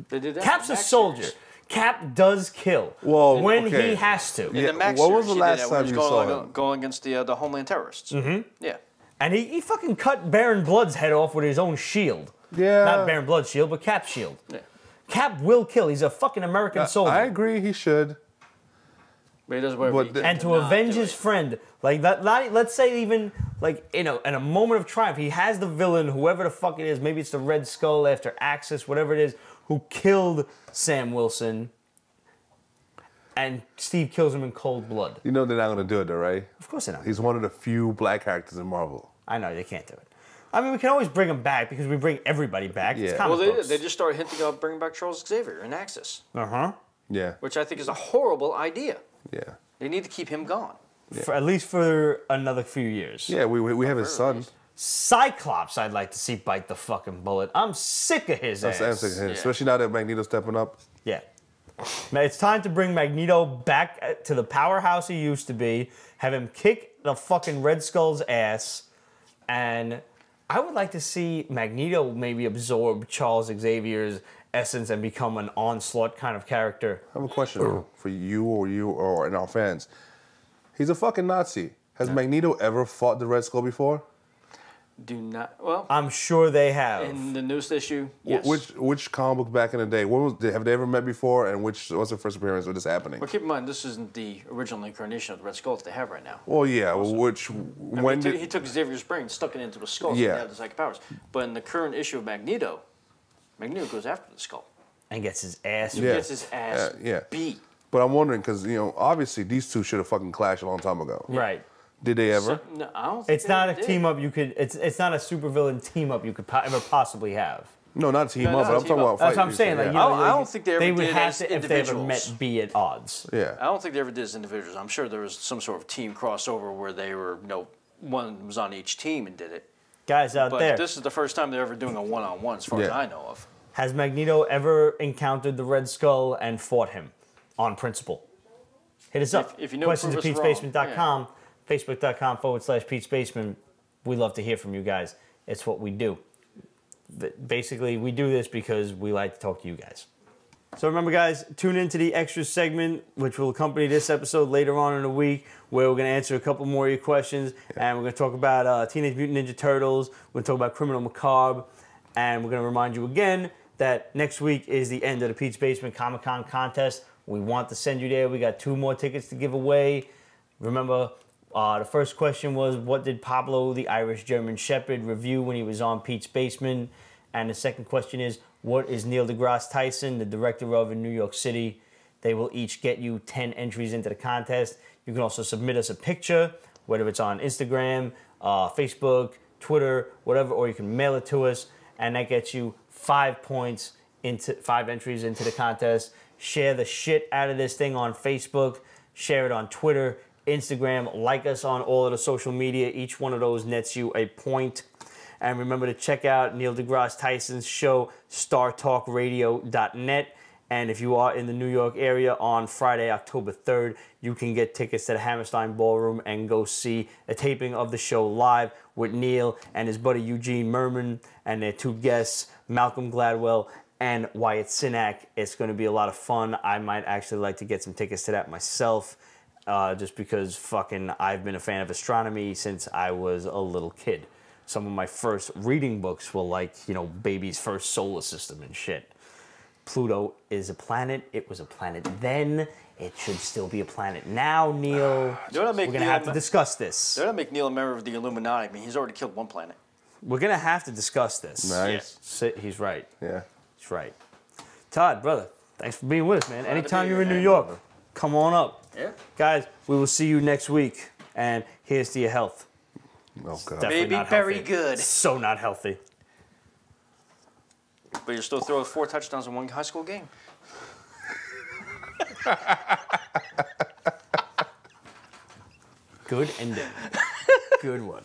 Speaker 2: They did that.
Speaker 1: Cap's
Speaker 2: in
Speaker 1: a
Speaker 2: Max
Speaker 1: soldier.
Speaker 2: series.
Speaker 1: Cap does kill
Speaker 3: Well,
Speaker 1: when
Speaker 3: okay.
Speaker 1: he has to.
Speaker 2: In
Speaker 3: Yeah,
Speaker 2: the Max
Speaker 3: what was
Speaker 2: series,
Speaker 3: the
Speaker 2: he
Speaker 3: last
Speaker 2: did that when
Speaker 3: time
Speaker 2: he
Speaker 3: you
Speaker 2: was
Speaker 3: saw
Speaker 2: going,
Speaker 3: him?
Speaker 2: going against the Homeland terrorists? Mm-hmm. Yeah.
Speaker 1: And he fucking cut Baron Blood's head off with his own shield.
Speaker 3: Yeah.
Speaker 1: Not Baron Blood's shield, but Cap's shield.
Speaker 2: Yeah.
Speaker 1: Cap will kill. He's a fucking American soldier.
Speaker 3: I agree. He should.
Speaker 2: But he does whatever
Speaker 3: But
Speaker 2: he can
Speaker 1: And to
Speaker 2: not
Speaker 1: avenge
Speaker 2: do
Speaker 1: his
Speaker 2: it.
Speaker 1: friend, like that. Let's say even like in a moment of triumph, he has the villain, whoever the fuck it is. Maybe it's the Red Skull after Axis, whatever it is, who killed Sam Wilson. And Steve kills him in cold blood.
Speaker 3: You know they're not going to do it, though, right?
Speaker 1: Of course they're not.
Speaker 3: He's one of the few black characters in Marvel.
Speaker 1: I know they can't do it. I mean, we can always bring him back because we bring everybody back. It's
Speaker 3: Yeah.
Speaker 1: comic
Speaker 2: Well,
Speaker 1: books.
Speaker 2: they just started hinting about bringing back Charles Xavier in Axis,
Speaker 3: Yeah.
Speaker 2: which I think is a horrible idea.
Speaker 3: Yeah.
Speaker 2: They need to keep him gone.
Speaker 1: For, at least for another few years.
Speaker 3: Yeah, we have his son.
Speaker 1: Cyclops, I'd like to see bite the fucking bullet. I'm sick of his ass.
Speaker 3: That's especially now that Magneto's stepping up.
Speaker 1: Yeah. Man, it's time to bring Magneto back to the powerhouse he used to be, have him kick the fucking Red Skull's ass, and I would like to see Magneto maybe absorb Charles Xavier's essence and become an Onslaught kind of character.
Speaker 3: I have a question for you or and our fans. He's a fucking Nazi. Has Magneto ever fought the Red Skull before?
Speaker 2: Do not. Well,
Speaker 1: I'm sure they have.
Speaker 2: in the newest issue, yes.
Speaker 3: Which comic book back in the day? Have they ever met before? And was the first appearance of this happening?
Speaker 2: But keep in mind, this isn't the original incarnation of the Red Skull that they have right now.
Speaker 3: Well, yeah.
Speaker 2: He took Xavier's brain, stuck it into the skull, so
Speaker 3: Yeah.
Speaker 2: he had the psychic powers. But in the current issue of Magneto goes after the skull.
Speaker 1: And gets his ass.
Speaker 2: He
Speaker 3: Yeah.
Speaker 2: gets his ass
Speaker 3: Yeah.
Speaker 2: beat.
Speaker 3: But I'm wondering because obviously these two should have fucking clashed a long time ago.
Speaker 1: Right.
Speaker 3: Did they ever?
Speaker 2: No, I don't think
Speaker 1: It's
Speaker 2: they
Speaker 1: not a
Speaker 2: did.
Speaker 1: team up you could. It's not a supervillain team up you could ever possibly have.
Speaker 3: No, not team
Speaker 2: No,
Speaker 3: up.
Speaker 2: not
Speaker 3: But I'm
Speaker 2: team
Speaker 3: talking
Speaker 2: up.
Speaker 3: about.
Speaker 1: That's what I'm
Speaker 3: fight,
Speaker 1: saying.
Speaker 3: yeah.
Speaker 1: Like,
Speaker 2: I don't think they ever
Speaker 1: would
Speaker 2: did
Speaker 1: have
Speaker 2: as
Speaker 1: to if they ever
Speaker 2: individuals.
Speaker 1: met be at odds.
Speaker 3: Yeah.
Speaker 2: I don't think they ever did as individuals. I'm sure there was some sort of team crossover where they were, one was on each team and did it.
Speaker 1: Guys out
Speaker 2: But
Speaker 1: there,
Speaker 2: this is the first time they're ever doing a one-on-one, as far as
Speaker 3: Yeah.
Speaker 2: I know of.
Speaker 1: has Magneto ever encountered the Red Skull and fought him on principle? Hit us up.
Speaker 2: If you know,
Speaker 1: Questions at
Speaker 2: prove us wrong.
Speaker 1: Pete'sBasement.com, Facebook.com/Pete's Basement. We love to hear from you guys. It's what we do. Basically, we do this because we like to talk to you guys. So remember, guys, tune into the extra segment, which will accompany this episode later on in the week, where we're going to answer a couple more of your questions, and we're going to talk about Teenage Mutant Ninja Turtles, we're going to talk about Criminal Macabre, and we're going to remind you again that next week is the end of the Pete's Basement Comic-Con contest. We want to send you there. We got 2 more tickets to give away. Remember, the first question was, what did Pablo the Irish German Shepherd review when he was on Pete's Basement? And the second question is, what is Neil deGrasse Tyson, the director of in New York City? They will each get you 10 entries into the contest. You can also submit us a picture, whether it's on Instagram, Facebook, Twitter, whatever, or you can mail it to us, and that gets you 5 points into 5 entries into the contest. Share the shit out of this thing on Facebook. Share it on Twitter, Instagram. Like us on all of the social media. Each one of those nets you a point. And remember to check out Neil deGrasse Tyson's show, StarTalkRadio.net. And if you are in the New York area on Friday, October 3rd, you can get tickets to the Hammerstein Ballroom and go see a taping of the show live with Neil and his buddy Eugene Mirmon and their 2 guests, Malcolm Gladwell and Wyatt Cenac. It's going to be a lot of fun. I might actually like to get some tickets to that myself, just because I've been a fan of astronomy since I was a little kid. Some of my first reading books were like, Baby's First Solar System and shit. Pluto is a planet. It was a planet then. It should still be a planet now, Neil. We're going to have to discuss this.
Speaker 2: They're going to make Neil a member of the Illuminati. I mean, he's already killed one planet.
Speaker 1: We're going to have to discuss this.
Speaker 3: Nice.
Speaker 1: He's right.
Speaker 3: Yeah.
Speaker 1: He's right. Todd, brother, thanks for being with us, man. Anytime you're in New York, come on up.
Speaker 2: Yeah.
Speaker 1: Guys, we will see you next week. And here's to your health.
Speaker 3: Oh, God.
Speaker 2: Maybe very good.
Speaker 1: So not healthy.
Speaker 2: But you're still throwing 4 touchdowns in one high school game.
Speaker 1: Good ending. Good one.